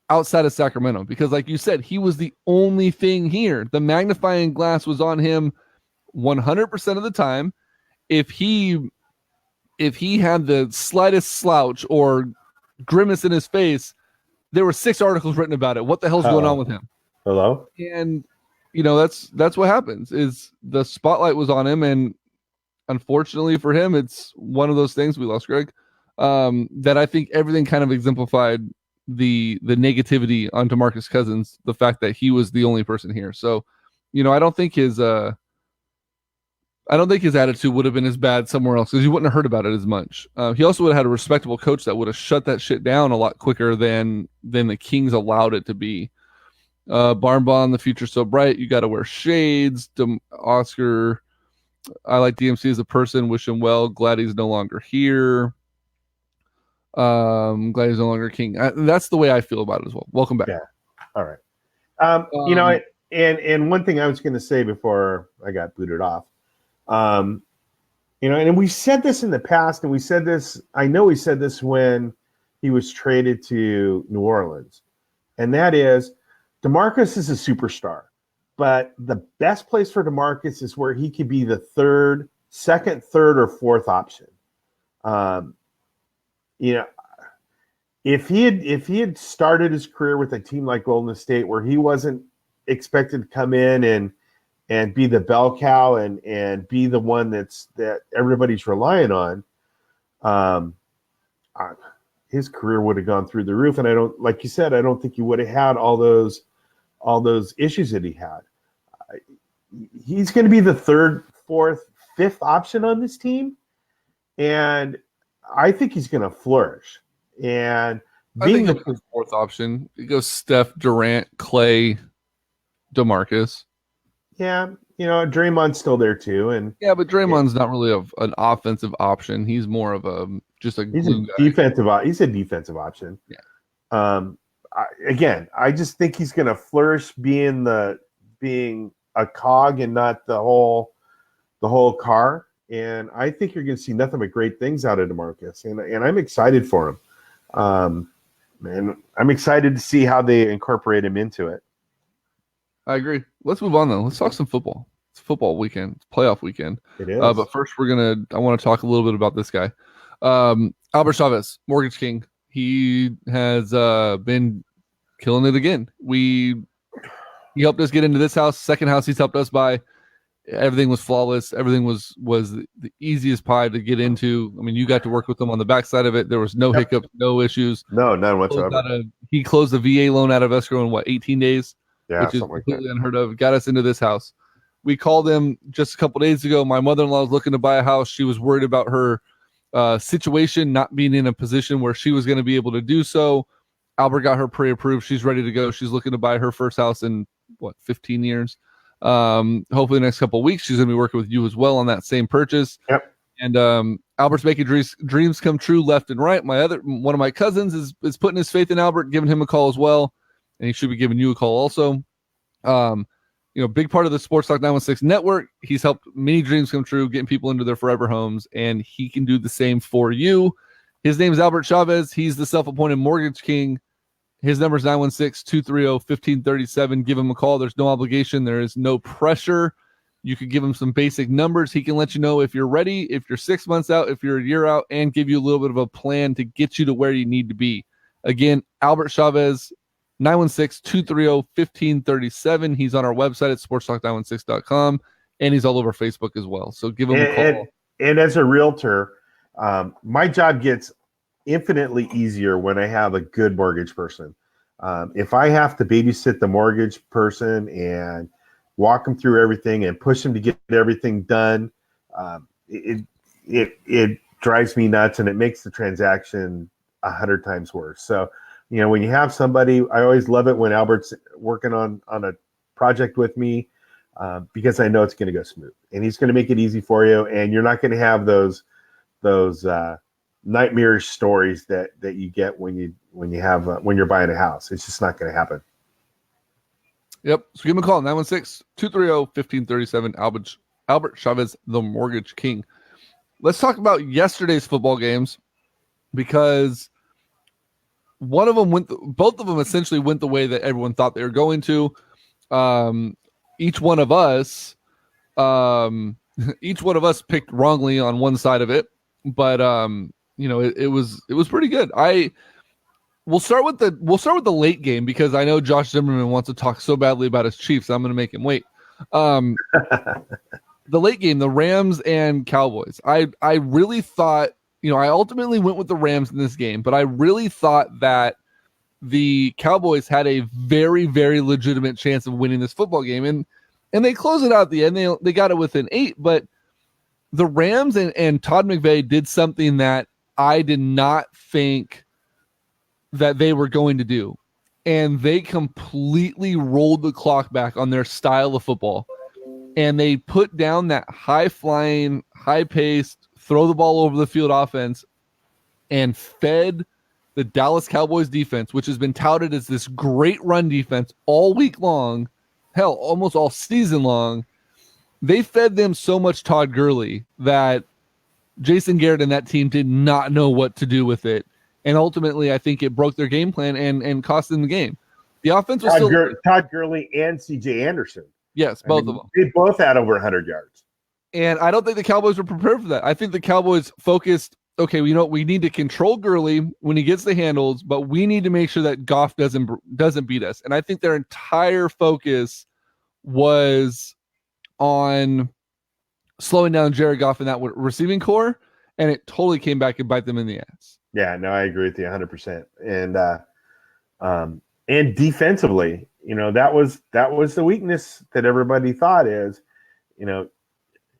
outside of Sacramento, because like you said, he was the only thing here. The magnifying glass was on him 100% of the time. If he had the slightest slouch or grimace in his face, there were 6 articles written about it. What the hell's going on with him? Hello? And that's what happens, is the spotlight was on him, and unfortunately for him, it's one of those things, we lost Greg, that I think everything kind of exemplified the negativity on DeMarcus Cousins, the fact that he was the only person here. So, I don't think his attitude would have been as bad somewhere else, because you wouldn't have heard about it as much. He also would have had a respectable coach that would have shut that shit down a lot quicker than the Kings allowed it to be. Barnbon, the future's so bright. You got to wear shades. Oscar, I like DMC as a person. Wish him well. Glad he's no longer here. Glad he's no longer king. That's the way I feel about it as well. Welcome back. Yeah. All right. And one thing I was going to say before I got booted off, and we said this in the past, and we said this when he was traded to New Orleans, and that is DeMarcus is a superstar. but the best place for DeMarcus is where he could be the second, third, or fourth option. If he had started his career with a team like Golden State, where he wasn't expected to come in and be the bell cow and be the one that everybody's relying on, his career would have gone through the roof. And I don't think he would have had all those issues that he had. He's going to be the third, fourth, fifth option on this team, and I think he's going to flourish. And being the fourth option, it goes Steph, Durant, Clay, DeMarcus. Yeah, Draymond's still there too, and but Draymond's not really an offensive option. He's more of he's a defensive. He's a defensive option. Yeah. I just think he's going to flourish being a cog and not the whole car. And I think you're going to see nothing but great things out of DeMarcus, and I'm excited for him. And I'm excited to see how they incorporate him into it. I agree. Let's move on though. Let's talk some football. It's football weekend. It's playoff weekend. It is. But first, I want to talk a little bit about this guy, Albert Chavez, Mortgage King. He has been killing it again. He helped us get into this house. Second house he's helped us buy. Everything was flawless. Everything was the easiest pie to get into. I mean, you got to work with him on the backside of it. There was no hiccups, no issues. No, none whatsoever. He closed the VA loan out of escrow in 18 days? Yeah, which is completely unheard of. Got us into this house. We called him just a couple days ago. My mother-in-law was looking to buy a house. She was worried about her situation, not being in a position where she was going to be able to do so. Albert got her pre-approved. She's ready to go. She's looking to buy her first house in 15 years. Hopefully the next couple of weeks, she's going to be working with you as well on that same purchase. Yep. And Albert's making dreams come true left and right. One of my cousins is putting his faith in Albert, giving him a call as well. And he should be giving you a call also. Big part of the Sports Talk 916 network. He's helped many dreams come true, getting people into their forever homes, and he can do the same for you. His name is Albert Chavez. He's the self-appointed Mortgage King. His number is 916-230-1537. Give him a call. There's no obligation. There is no pressure. You could give him some basic numbers. He can let you know if you're ready, if you're 6 months out, if you're a year out, and give you a little bit of a plan to get you to where you need to be. Again, Albert Chavez, 916-230-1537. He's on our website at sportstalk916.com, and he's all over Facebook as well. So give him a call. And as a realtor, my job gets infinitely easier when I have a good mortgage person. If I have to babysit the mortgage person and walk them through everything and push them to get everything done, it drives me nuts, and it makes the transaction 100 times worse. So, when you have somebody, I always love it when Albert's working on a project with me, because I know it's going to go smooth, and he's going to make it easy for you, and you're not going to have those nightmarish stories that you get when you're buying a house. It's just not going to happen. Yep. So give him a call, 916-230-1537. Albert Chavez, the Mortgage King. Let's talk about yesterday's football games, because both of them essentially went the way that everyone thought they were going to. Each one of us picked wrongly on one side of it, but it was pretty good. We'll start with the late game, because I know Josh Zimmerman wants to talk so badly about his Chiefs. I'm going to make him wait. The late game, the Rams and Cowboys. I really thought, I ultimately went with the Rams in this game, but I really thought that the Cowboys had a very, very legitimate chance of winning this football game, and they closed it out at the end. They got it within 8, but the Rams and Todd McVay did something that I did not think that they were going to do, and they completely rolled the clock back on their style of football, and they put down that high-flying, high-paced, throw the ball over the field offense, and fed the Dallas Cowboys defense, which has been touted as this great run defense all week long, hell, almost all season long. They fed them so much Todd Gurley that Jason Garrett and that team did not know what to do with it. And ultimately, I think it broke their game plan and cost them the game. The offense was Todd Gurley and C.J. Anderson. Yes, both of them. They both had over 100 yards. And I don't think the Cowboys were prepared for that. I think the Cowboys focused, okay, you know what? We need to control Gurley when he gets the handles, but we need to make sure that Goff doesn't beat us. And I think their entire focus was on slowing down Jared Goff in that receiving core, and it totally came back and bite them in the ass. Yeah, no, I agree with you 100%. And defensively, that was the weakness that everybody thought is,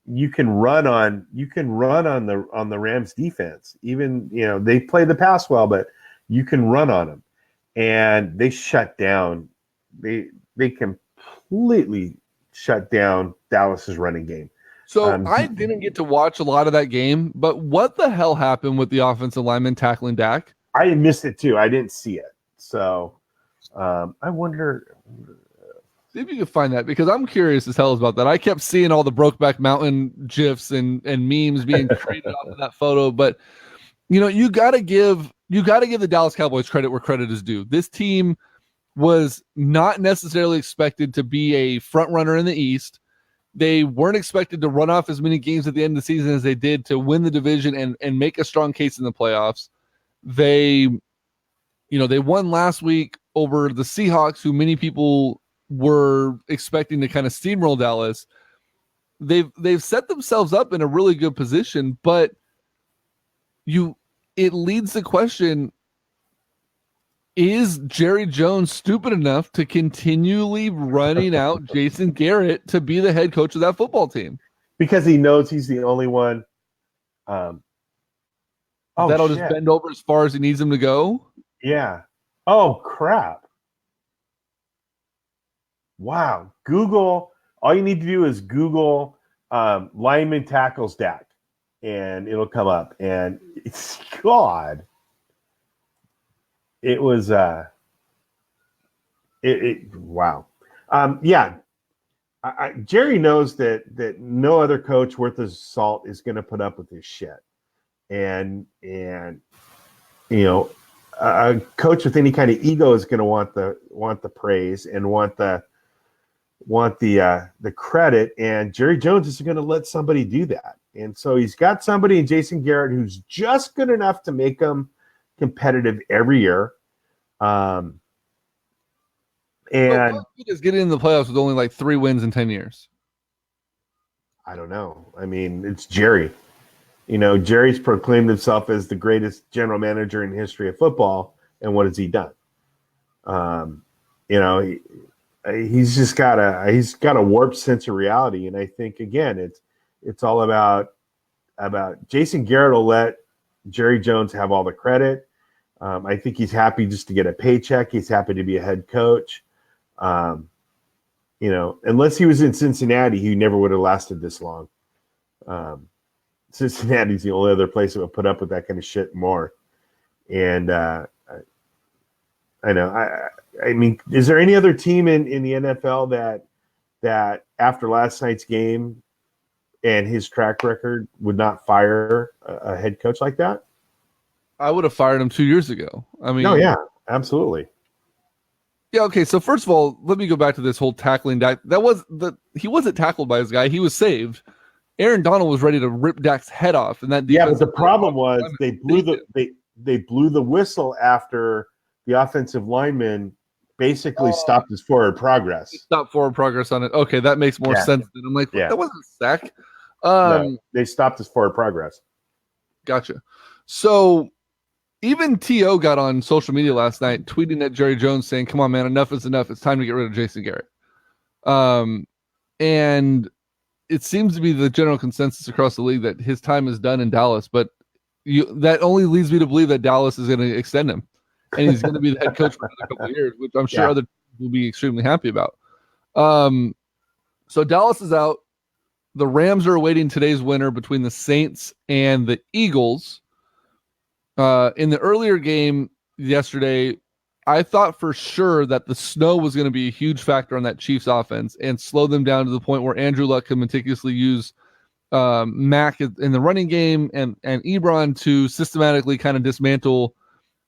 you can run on the Rams defense. Even, they play the pass well, but you can run on them. And they shut down. They completely shut down Dallas's running game. So I didn't get to watch a lot of that game, but what the hell happened with the offensive lineman tackling Dak? I missed it too. I didn't see it. So I wonder. See if you can find that, because I'm curious as hell about that. I kept seeing all the Brokeback Mountain GIFs and memes being created off of that photo, but you gotta give the Dallas Cowboys credit where credit is due. This team was not necessarily expected to be a front runner in the East. They weren't expected to run off as many games at the end of the season as they did to win the division and make a strong case in the playoffs. They won last week over the Seahawks, who many people were expecting to kind of steamroll Dallas. They've set themselves up in a really good position, but it leads the question, is Jerry Jones stupid enough to continually running out Jason Garrett to be the head coach of that football team? Because he knows he's the only one that'll just bend over as far as he needs him to go? Yeah. Oh, crap. Wow. Google, all you need to do is Google lineman tackles Dak, and it'll come up. And it's, God. It was wow. Yeah. Jerry knows that no other coach worth his salt is going to put up with this shit. And a coach with any kind of ego is going to want the praise and want the credit, and Jerry Jones is going to let somebody do that. And so he's got somebody in Jason Garrett who's just good enough to make him competitive every year. And is getting in the playoffs with only like 3 wins in 10 years. I don't know. I mean, it's Jerry. Jerry's proclaimed himself as the greatest general manager in the history of football, and what has he done? He's got a warped sense of reality, and I think again, it's all about Jason Garrett will let Jerry Jones have all the credit. I think he's happy just to get a paycheck. He's happy to be a head coach. Unless he was in Cincinnati, he never would have lasted this long. Cincinnati's the only other place that would put up with that kind of shit more. And I know. I mean, is there any other team in the NFL that after last night's game and his track record would not fire a head coach like that? I would have fired him 2 years ago. I mean, oh yeah, absolutely. Yeah. Okay. So first of all, let me go back to this whole tackling Dak. He wasn't tackled by his guy. He was saved. Aaron Donald was ready to rip Dak's head off, and that. Yeah, but the problem was they blew the whistle after the offensive lineman basically stopped his forward progress. Stopped forward progress on it. Okay, that makes more sense. Than I'm like, that wasn't a sack. No, they stopped his forward progress. Gotcha. So even T.O. got on social media last night tweeting at Jerry Jones saying, come on, man, enough is enough. It's time to get rid of Jason Garrett. And it seems to be the general consensus across the league that his time is done in Dallas, but that only leads me to believe that Dallas is going to extend him, and he's going to be the head coach for another couple of years, which I'm sure other people will be extremely happy about. So Dallas is out. The Rams are awaiting today's winner between the Saints and the Eagles. In the earlier game yesterday, I thought for sure that the snow was going to be a huge factor on that Chiefs offense and slow them down to the point where Andrew Luck could meticulously use Mack in the running game and Ebron to systematically kind of dismantle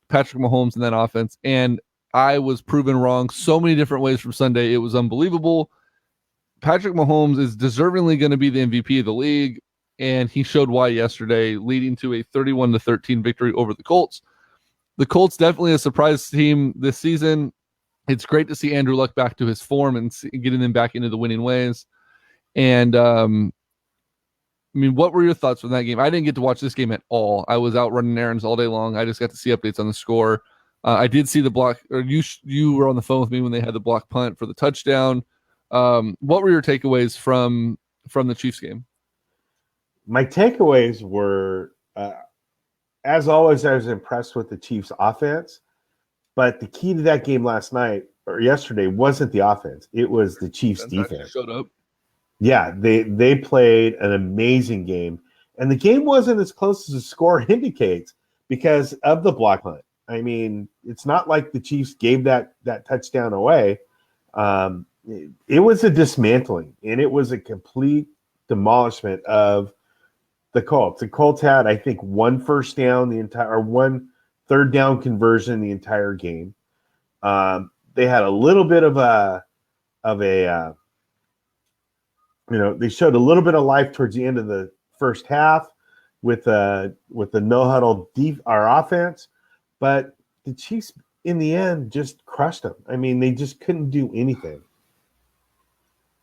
Patrick Mahomes in that offense. And I was proven wrong so many different ways from Sunday. It was unbelievable. Patrick Mahomes is deservingly going to be the MVP of the league, and he showed why yesterday, leading to a 31-13 victory over the Colts. The Colts definitely a surprise team this season. It's great to see Andrew Luck back to his form and getting them back into the winning ways. And what were your thoughts on that game? I didn't get to watch this game at all. I was out running errands all day long. I just got to see updates on the score. I did see the block, or you were on the phone with me when they had the block punt for the touchdown. What were your takeaways from the Chiefs game? My takeaways were, as always, I was impressed with the Chiefs offense, but the key to that game last night or yesterday wasn't the offense. It was the Chiefs defense. Showed up. Yeah, they played an amazing game, and the game wasn't as close as the score indicates because of the block punt. I mean, it's not like the Chiefs gave that touchdown away. It was a dismantling, and it was a complete demolishment of the Colts. The Colts had, I think, one third down conversion the entire game. They had a little bit of a they showed a little bit of life towards the end of the first half with the no huddle our offense, but the Chiefs in the end just crushed them. I mean, they just couldn't do anything.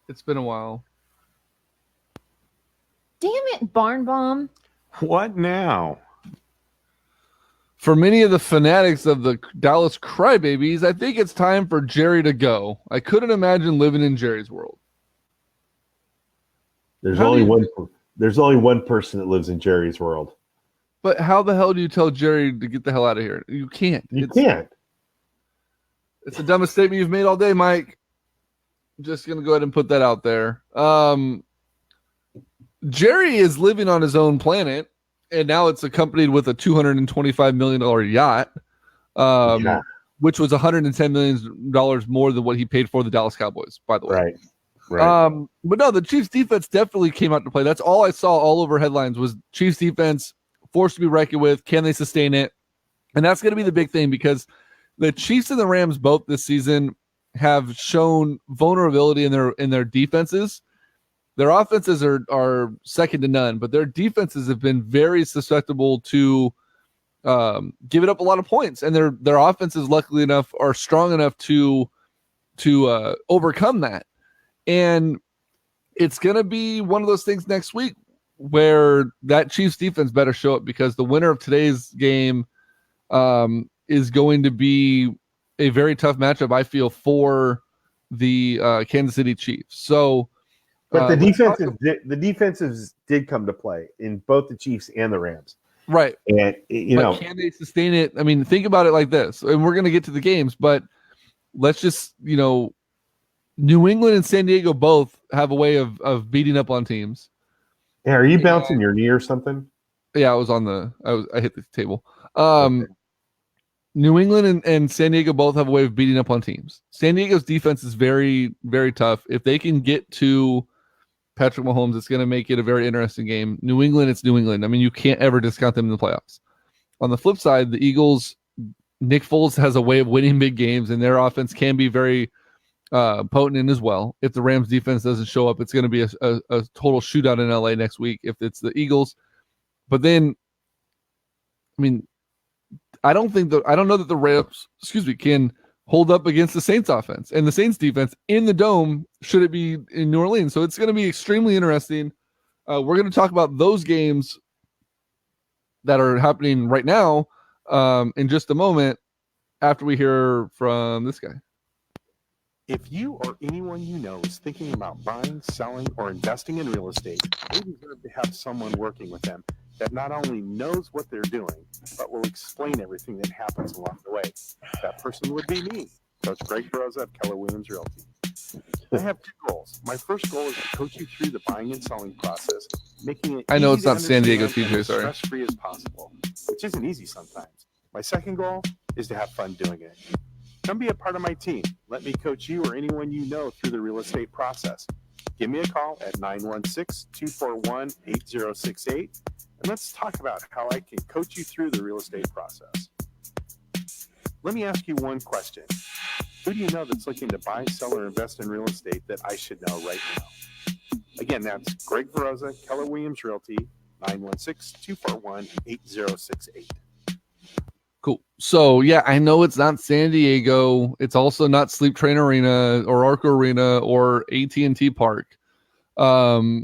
It's been a while. Damn it, Barnbaum. What now? For many of the fanatics of the Dallas Crybabies, I think it's time for Jerry to go. I couldn't imagine living in Jerry's world. There's only one person that lives in Jerry's world. But how the hell do you tell Jerry to get the hell out of here? You can't. You can't. It's the dumbest statement you've made all day, Mike. I'm just going to go ahead and put that out there. Jerry is living on his own planet, and now it's accompanied with a $225 million yacht, which was $110 million more than what he paid for the Dallas Cowboys, by the way. Right. But no, the Chiefs defense definitely came out to play. That's all I saw all over headlines was Chiefs defense forced to be reckoned with. Can they sustain it? And that's going to be the big thing because the Chiefs and the Rams both this season have shown vulnerability in their defenses. Their offenses are second to none, but their defenses have been very susceptible to giving up a lot of points. And their offenses, luckily enough, are strong enough to overcome that. And it's going to be one of those things next week where that Chiefs defense better show up because the winner of today's game is going to be a very tough matchup, I feel, for the Kansas City Chiefs. So, but the defenses did come to play in both the Chiefs and the Rams. Right. And, can they sustain it? I mean, think about it like this, and we're going to get to the games, but let's just, New England and San Diego both have a way of beating up on teams. Yeah, are you bouncing your knee or something? Yeah, I hit the table. Okay. New England and San Diego both have a way of beating up on teams. San Diego's defense is very, very tough. If they can get to Patrick Mahomes, it's going to make it a very interesting game. New England, it's New England. I mean, you can't ever discount them in the playoffs. On the flip side, the Eagles, Nick Foles has a way of winning big games, and their offense can be very potent in as well. If the Rams defense doesn't show up, it's going to be a total shootout in LA next week if it's the Eagles. But then, I mean, I don't know that the Rams, can hold up against the Saints offense and the Saints defense in the dome, should it be in New Orleans. So it's going to be extremely interesting. We're going to talk about those games that are happening right now in just a moment after we hear from this guy. If you or anyone you know is thinking about buying, selling, or investing in real estate, they deserve to have someone working with them that not only knows what they're doing, but will explain everything that happens along the way. That person would be me, Coach Greg Barroza of Keller Williams Realty. I have two goals. My first goal is to coach you through the buying and selling process, making it I know easy it's not to San Diego understand TJ, and sorry. stress-free as possible, which isn't easy sometimes. My second goal is to have fun doing it. Come be a part of my team. Let me coach you or anyone you know through the real estate process. Give me a call at 916-241-8068, and let's talk about how I can coach you through the real estate process. Let me ask you one question. Who do you know that's looking to buy, sell, or invest in real estate that I should know right now? Again, that's Greg Veroza, Keller Williams Realty, 916-241-8068. Cool. So yeah, I know it's not San Diego. It's also not Sleep Train Arena or Arco Arena or AT&T Park. I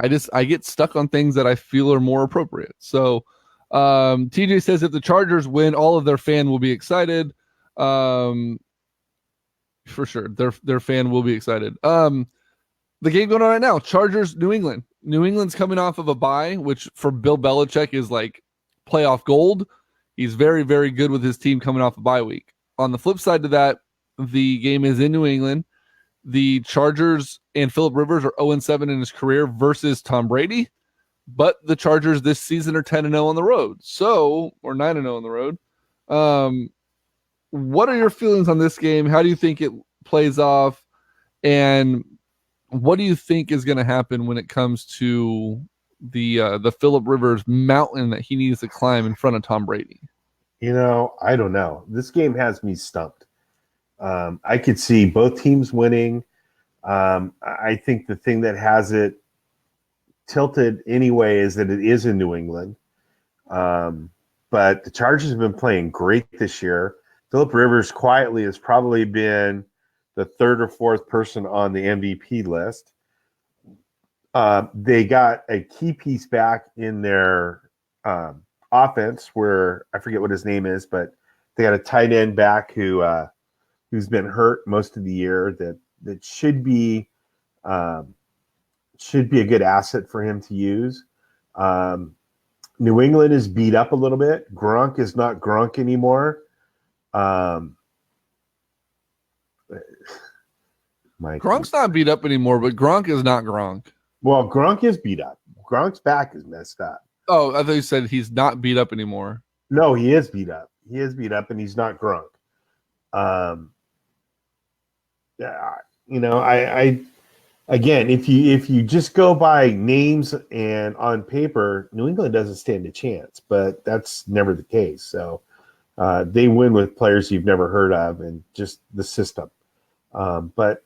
get stuck on things that I feel are more appropriate. So TJ says if the Chargers win, all of their fan will be excited. For sure, their fan will be excited. The game going on right now, Chargers, New England. New England's coming off of a bye, which for Bill Belichick is like playoff gold. He's very, very good with his team coming off a bye week. On the flip side to that, the game is in New England. The Chargers and Phillip Rivers are 0-7 in his career versus Tom Brady. But the Chargers this season are 10-0 on the road. So, or 9-0 on the road. What are your feelings on this game? How do you think it plays off? And what do you think is going to happen when it comes to the Phillip Rivers mountain that he needs to climb in front of Tom Brady? I don't know. This game has me stumped. I could see both teams winning. I think the thing that has it tilted anyway is that it is in New England. But the Chargers have been playing great this year. Phillip Rivers quietly has probably been the third or fourth person on the MVP list. They got a key piece back in their offense where I forget what his name is, but they got a tight end back who's been hurt most of the year that should be a good asset for him to use. New England is beat up a little bit. Gronk is not Gronk anymore. Gronk's not beat up anymore, but Gronk is not Gronk. Well, Gronk is beat up. Gronk's back is messed up. Oh, I thought you said he's not beat up anymore. No, he is beat up. He is beat up, and he's not Gronk. I again, if you just go by names and on paper, New England doesn't stand a chance, but that's never the case. So they win with players you've never heard of and just the system. But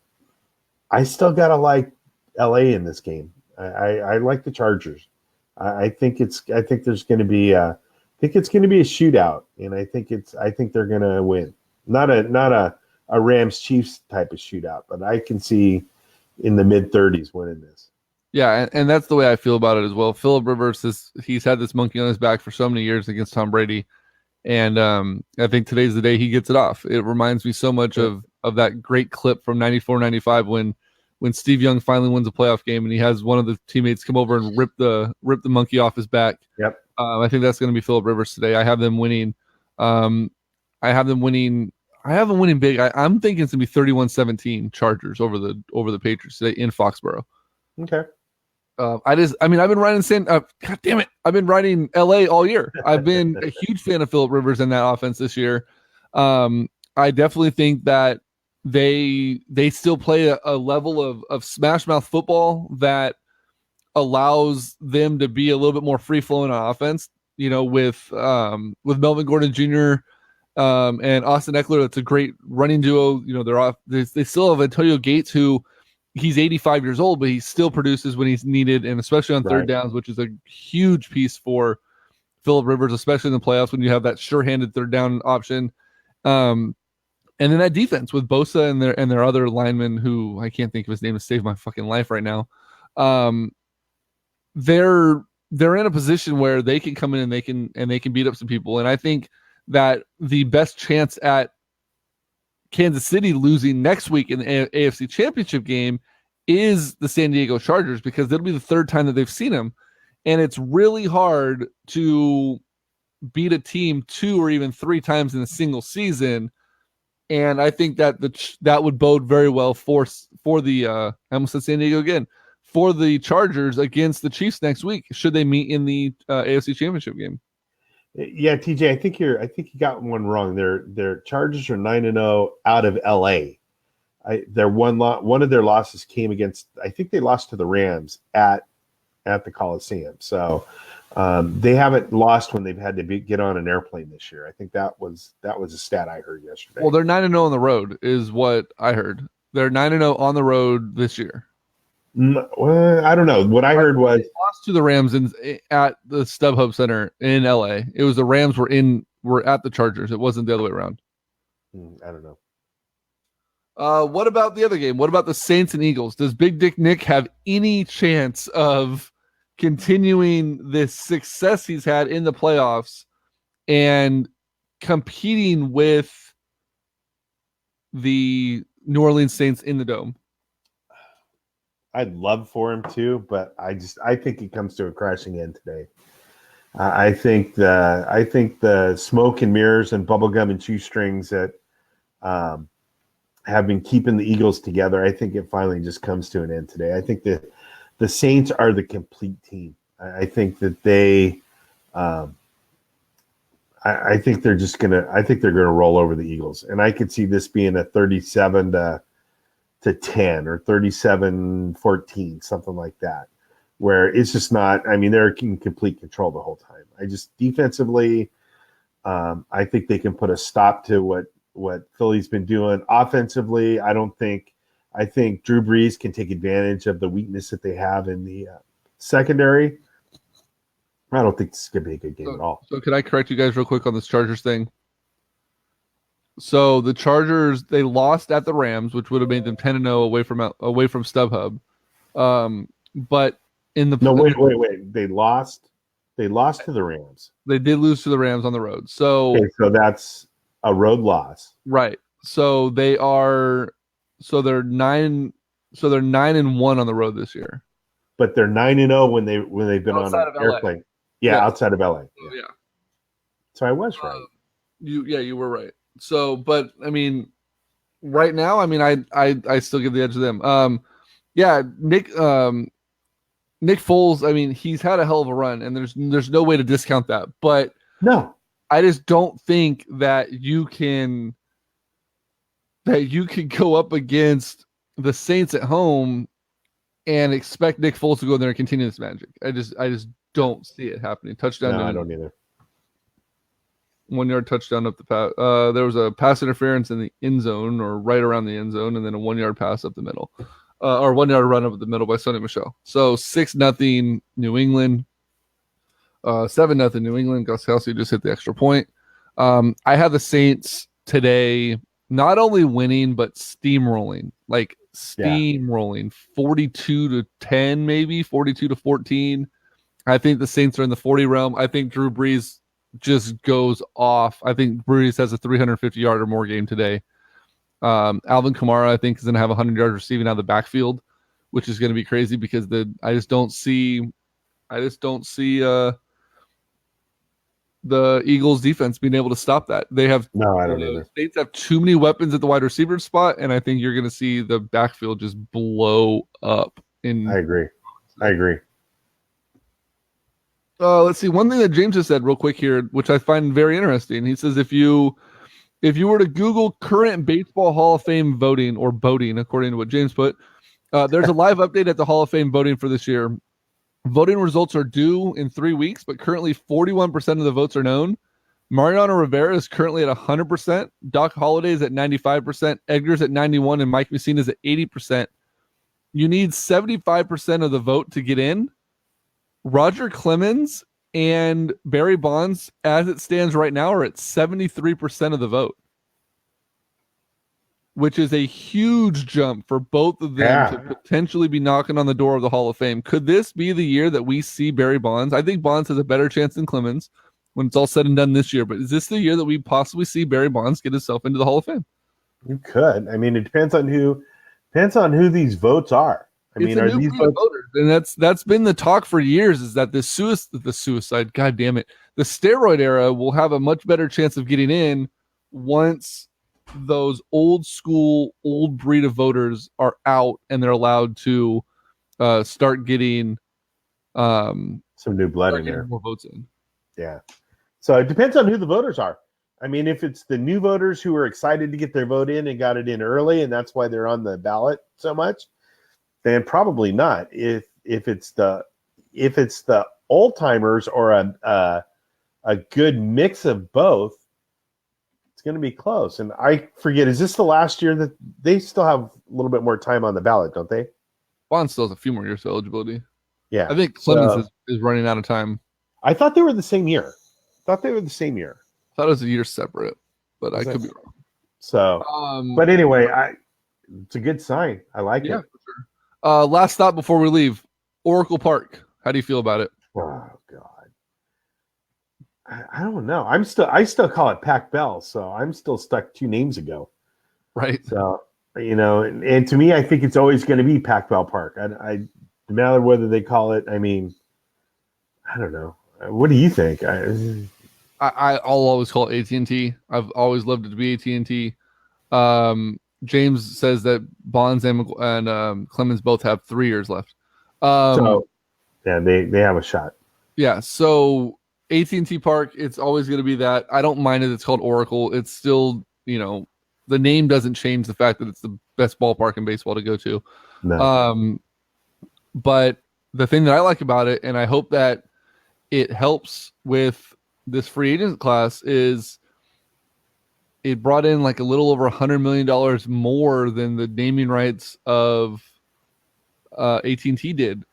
I still gotta like LA in this game. I like the Chargers. I think there's going to be a shootout, and I think they're going to win. Not a Rams Chiefs type of shootout, but I can see in the mid-30s winning this. Yeah, and that's the way I feel about it as well. Phillip Rivers he's had this monkey on his back for so many years against Tom Brady, and I think today's the day he gets it off. It reminds me so much of that great clip from 94-95 when Steve Young finally wins a playoff game and he has one of the teammates come over and rip the monkey off his back. Yep. I think that's going to be Phillip Rivers today. I have them winning. I have them winning big. I'm thinking it's going to be 31-17 Chargers over the Patriots today in Foxborough. Okay. I've been riding God damn it. I've been riding LA all year. I've been a huge fan of Phillip Rivers in that offense this year. I definitely think that they still play a level of smash mouth football that allows them to be a little bit more free flowing on offense. With Melvin Gordon Jr. And Austin Eckler, that's a great running duo. They're off. They still have Antonio Gates, who he's 85 years old, but he still produces when he's needed, and especially on third downs, which is a huge piece for Phillip Rivers, especially in the playoffs when you have that sure-handed third down option. And then that defense with Bosa and their other lineman, who I can't think of his name to save my fucking life right now. They're in a position where they can come in and they can beat up some people. And I think that the best chance at Kansas City losing next week in the AFC Championship game is the San Diego Chargers, because it'll be the third time that they've seen them. And it's really hard to beat a team 2 or even 3 times in a single season. And I think that that would bode very well for the I almost said San Diego again, for the Chargers against the Chiefs next week, should they meet in the AFC Championship game. Yeah, TJ, I think you got one wrong. Their Chargers are 9-0 out of LA. One of their losses came against, I think they lost to the Rams at the Coliseum. So They haven't lost when they've had to get on an airplane this year. I think that was a stat I heard yesterday. Well, they're 9-0 on the road, is what I heard. They're 9-0 on the road this year. Well, I don't know. What I heard was they lost to the Rams at the StubHub Center in LA. It was the Rams were at the Chargers. It wasn't the other way around. I don't know. What about the other game? What about the Saints and Eagles? Does Big Dick Nick have any chance of continuing this success he's had in the playoffs and competing with the New Orleans Saints in the Dome? I'd love for him to, but I think he comes to a crashing end today. I think the smoke and mirrors and bubblegum and shoestrings that have been keeping the Eagles together, I think it finally just comes to an end today. I think that the Saints are the complete team. I think that they I think they're gonna roll over the Eagles. And I could see this being a 37 to 10 or 37-14, something like that, where it's just not, I mean, they're in complete control the whole time. I just defensively, I think they can put a stop to what Philly's been doing. Offensively, I think Drew Brees can take advantage of the weakness that they have in the secondary. I don't think this is going to be a good game at all. So can I correct you guys real quick on this Chargers thing? So the Chargers, they lost at the Rams, which would have made them 10-0 away from StubHub. But in the wait. They lost to the Rams. They did lose to the Rams on the road. So that's a road loss. Right. So they're 9-1 on the road this year. But they're 9-0 when they've been outside on an airplane. Yeah, outside of LA. Yeah. So I was right. You were right. So, but I mean, right now, I mean, I still give the edge to them. Nick Foles, I mean, he's had a hell of a run, and there's no way to discount that. But no, I just don't think that you can go up against the Saints at home and expect Nick Foles to go in there and continue this magic. I just don't see it happening. Touchdown. No, I don't either. 1-yard touchdown up the pass. There was a pass interference in the end zone or right around the end zone, and then a 1-yard pass up the middle, or 1-yard run up the middle by Sonny Michel. So 6-0 New England, 7-0 New England. Gus Kelsey just hit the extra point. I have the Saints today not only winning but steamrolling, 42-10, maybe 42-14. I think the Saints are in the 40 realm. I think Drew Brees just goes off. I think Brees has a 350-yard or more game today. Alvin Kamara, I think, is going to have 100 yards receiving out of the backfield, which is going to be crazy because I just don't see the Eagles defense being able to stop that. They have I don't either. Saints have too many weapons at the wide receiver spot, and I think you're going to see the backfield just blow up. I agree. Let's see. One thing that James has said real quick here, which I find very interesting. He says if you were to Google current Baseball Hall of Fame voting or boating, according to what James put, there's a live update at the Hall of Fame voting for this year. Voting results are due in 3 weeks, but currently 41% of the votes are known. Mariano Rivera is currently at 100%. Doc Holliday is at 95%. Edgar's at 91%, and Mike Mussina is at 80%. You need 75% of the vote to get in. Roger Clemens and Barry Bonds, as it stands right now, are at 73% of the vote, which is a huge jump for both of them to potentially be knocking on the door of the Hall of Fame. Could this be the year that we see Barry Bonds? I think Bonds has a better chance than Clemens when it's all said and done this year, but is this the year that we possibly see Barry Bonds get himself into the Hall of Fame? You could. I mean, it depends on who these votes are. I mean, are these votes? Voters, and that's been the talk for years, is that the suicide, God damn it, the steroid era will have a much better chance of getting in once those old school, old breed of voters are out and they're allowed to start getting some new blood in there, more votes in. Yeah. So it depends on who the voters are. I mean, if it's the new voters who are excited to get their vote in and got it in early, and that's why they're on the ballot so much, then probably not. If it's the old timers or a good mix of both, it's going to be close. And I forget, is this the last year that they still have a little bit more time on the ballot, don't they? Bond still has a few more years of eligibility. Yeah. I think Clemens is running out of time. I thought they were the same year. I thought it was a year separate, but I could be wrong. So, but anyway, it's a good sign. I like it. For sure. Last stop before we leave, Oracle Park. How do you feel about it? Oh God. I don't know. I still call it Pac Bell, so I'm still stuck 2 names ago. Right. So, and to me, I think it's always going to be Pac Bell Park. No matter whether they call it, I don't know. What do you think? I'll always call it AT&T. I've always loved it to be AT&T. James says that Bonds and Clemens both have 3 years left. So, yeah, they have a shot. Yeah, so AT&T Park, it's always going to be that. I don't mind it. It's called Oracle. It's still, the name doesn't change the fact that it's the best ballpark in baseball to go to. No. But the thing that I like about it, and I hope that it helps with this free agent class, is it brought in like a little over $100 million more than the naming rights of AT&T did,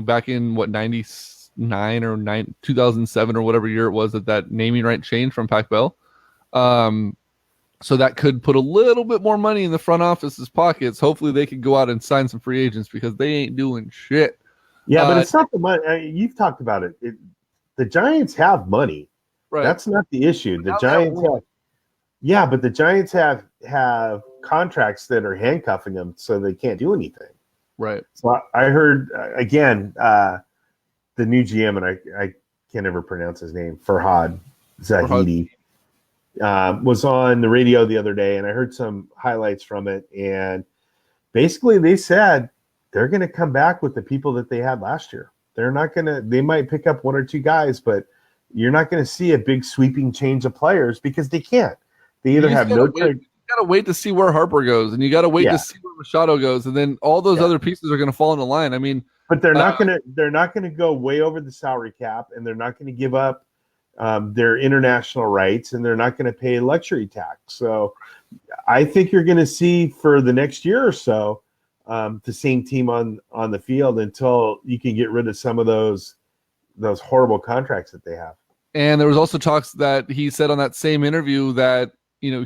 back in 99 or 2007 or whatever year it was that naming right changed from Pac Bell. So that could put a little bit more money in the front office's pockets. Hopefully they could go out and sign some free agents because they ain't doing shit. Yeah, but it's not the money. You've talked about it. The Giants have money. Right. That's not the issue. The Giants but the Giants have contracts that are handcuffing them so they can't do anything. Right. So I heard, again, the new GM, and I can't ever pronounce his name, Farhad Zahidi, was on the radio the other day, and I heard some highlights from it. And basically they said they're going to come back with the people that they had last year. They might pick up 1 or 2 guys, but you're not going to see a big sweeping change of players because they can't. They either have no trade. You got to wait to see where Harper goes, and you got to wait to see where Machado goes, and then all those other pieces are going to fall in the line. I mean, but they're not going to go way over the salary cap, and they're not going to give up their international rights, and they're not going to pay luxury tax. So I think you're going to see for the next year or so the same team on the field until you can get rid of some of those horrible contracts that they have. And there was also talks that he said on that same interview that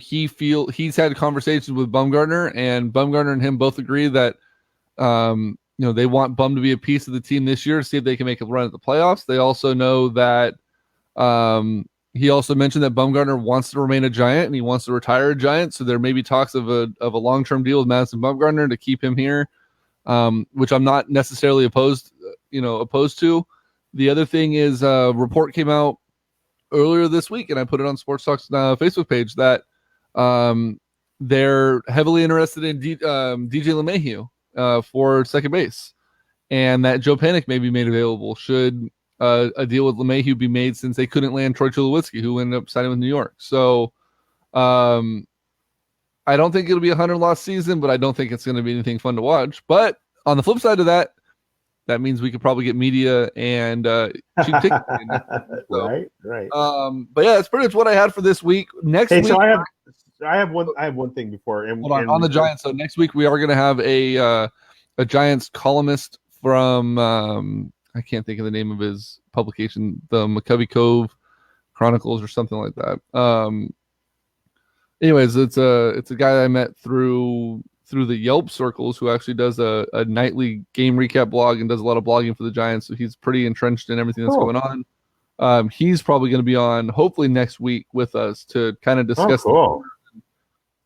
he's had conversations with Bumgarner, and Bumgarner and him both agree that they want Bum to be a piece of the team this year to see if they can make a run at the playoffs. They also know that he also mentioned that Bumgarner wants to remain a Giant and he wants to retire a Giant. So there may be talks of a long-term deal with Madison Bumgarner to keep him here, which I'm not necessarily opposed to. The other thing is a report came out earlier this week, and I put it on Sports Talk's Facebook page, that they're heavily interested in DJ LeMahieu for second base, and that Joe Panik may be made available should a deal with LeMahieu be made, since they couldn't land Troy Tulowitzki, who ended up signing with New York. So I don't think it'll be a 100-loss season, but I don't think it's going to be anything fun to watch. But on the flip side of that, that means we could probably get media and cheap tickets. Right. But yeah, that's pretty much what I had for this week. Next week, so I have one thing before. On the Giants. So next week we are going to have a Giants columnist from I can't think of the name of his publication, the McCovey Cove Chronicles or something like that. Anyways, it's a guy that I met through the Yelp circles, who actually does a nightly game recap blog and does a lot of blogging for the Giants. So he's pretty entrenched in everything that's going on. He's probably going to be on hopefully next week with us to kind of discuss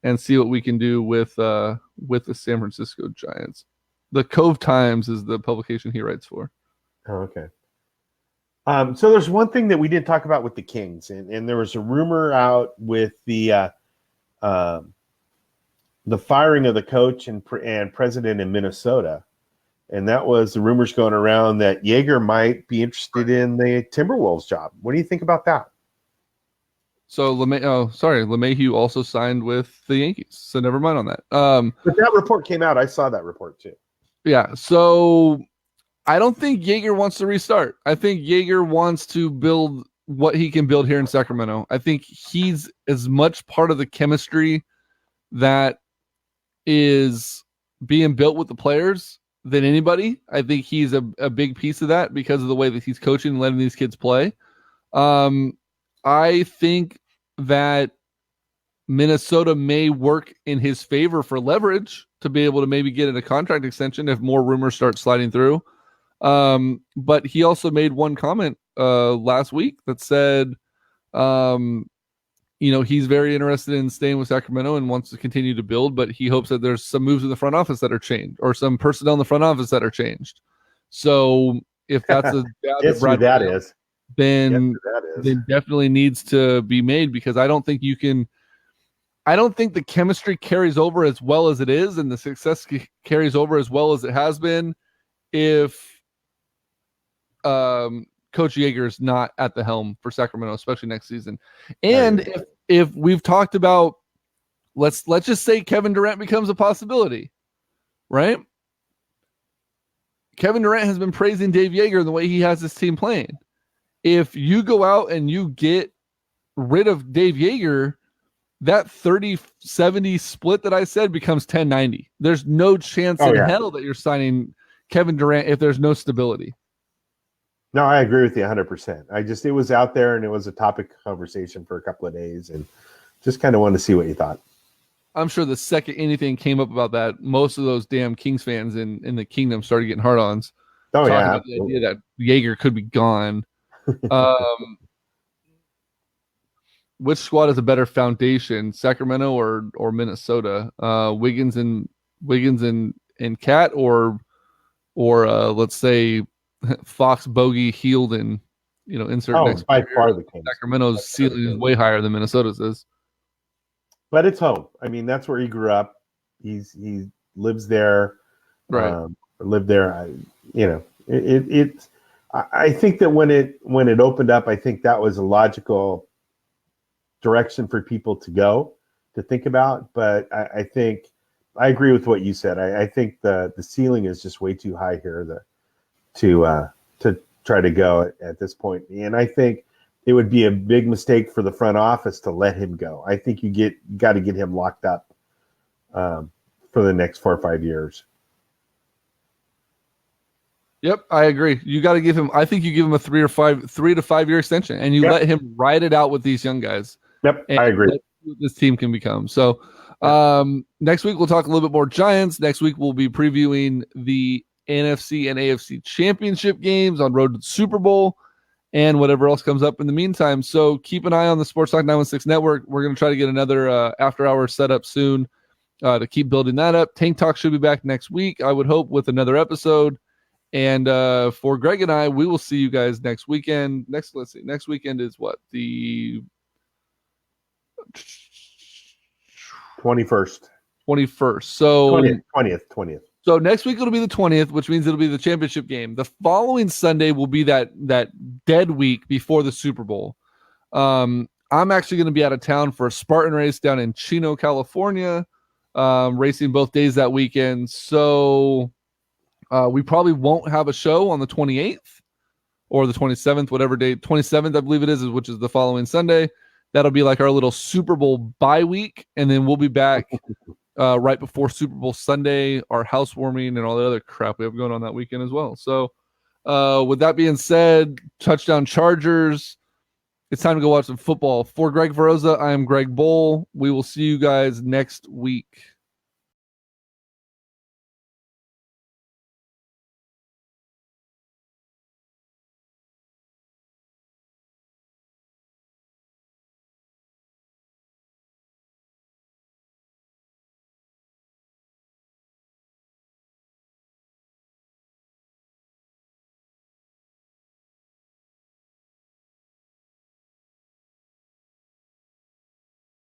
and see what we can do with the San Francisco Giants. The Cove Times is the publication he writes for. Oh, okay. So there's one thing that we didn't talk about with the Kings, and there was a rumor out with the firing of the coach and president in Minnesota, and that was the rumors going around that Yeager might be interested in the Timberwolves job. What do you think about that? So LeMahieu also signed with the Yankees, so never mind on that. But that report came out. I saw that report too. Yeah. So I don't think Jaeger wants to restart. I think Jaeger wants to build what he can build here in Sacramento. I think he's as much part of the chemistry that is being built with the players than anybody. I think he's a big piece of that because of the way that he's coaching and letting these kids play. I think that Minnesota may work in his favor for leverage to be able to maybe get in a contract extension if more rumors start sliding through. But he also made one comment last week that said, he's very interested in staying with Sacramento and wants to continue to build, but he hopes that there's some moves in the front office that are changed or some personnel in the front office that are changed. So if that's then definitely needs to be made, because I don't think the chemistry carries over as well as it is, and the success carries over as well as it has been if Coach Jaeger is not at the helm for Sacramento, especially next season. And if we've talked about, let's just say Kevin Durant becomes a possibility, right? Kevin Durant has been praising Dave Jaeger and the way he has his team playing. If you go out and you get rid of Dave Jaeger, that 30-70 split that I said becomes 10-90. There's no chance in hell that you're signing Kevin Durant if there's no stability. No, I agree with you 100%. It was out there and it was a topic of conversation for a couple of days and just kind of wanted to see what you thought. I'm sure the second anything came up about that, most of those damn Kings fans in the kingdom started getting hard-ons. Oh, yeah. About the idea that Jaeger could be gone. Which squad is a better foundation, Sacramento or Minnesota? Wiggins and Cat, or let's say Fox, Bogey, Heald, and insert next. By far the Kings. Sacramento's ceiling is way higher than Minnesota's is. But it's home. I mean, that's where he grew up. He lives there. Right. Lived there. I think that when it opened up, I think that was a logical direction for people to think about. But I think I agree with what you said. I think the ceiling is just way too high here to try to go at this point. And I think it would be a big mistake for the front office to let him go. I think you got to get him locked up for the next 4 or 5 years. Yep, I agree. You got to give him. I think you give him a 3 to 5 year extension, and you let him ride it out with these young guys. Yep, I agree. This team can become so. Next week we'll talk a little bit more Giants. Next week we'll be previewing the NFC and AFC championship games on road to the Super Bowl and whatever else comes up in the meantime. So keep an eye on the Sports Talk 916 Network. We're going to try to get another after hours set up soon to keep building that up. Tank Talk should be back next week, I would hope, with another episode. And for Greg and I, we will see you guys next weekend. Next weekend is what? The 21st. So 20th. So next week it'll be the 20th, which means it'll be the championship game. The following Sunday will be that dead week before the Super Bowl. I'm actually going to be out of town for a Spartan race down in Chino, California, racing both days that weekend. So we probably won't have a show on the 28th or the 27th, whatever day. 27th, I believe it is, which is the following Sunday. That'll be like our little Super Bowl bye week, and then we'll be back right before Super Bowl Sunday, our housewarming and all the other crap we have going on that weekend as well. So with that being said, touchdown Chargers. It's time to go watch some football. For Greg Veroza, I am Greg Bowl. We will see you guys next week.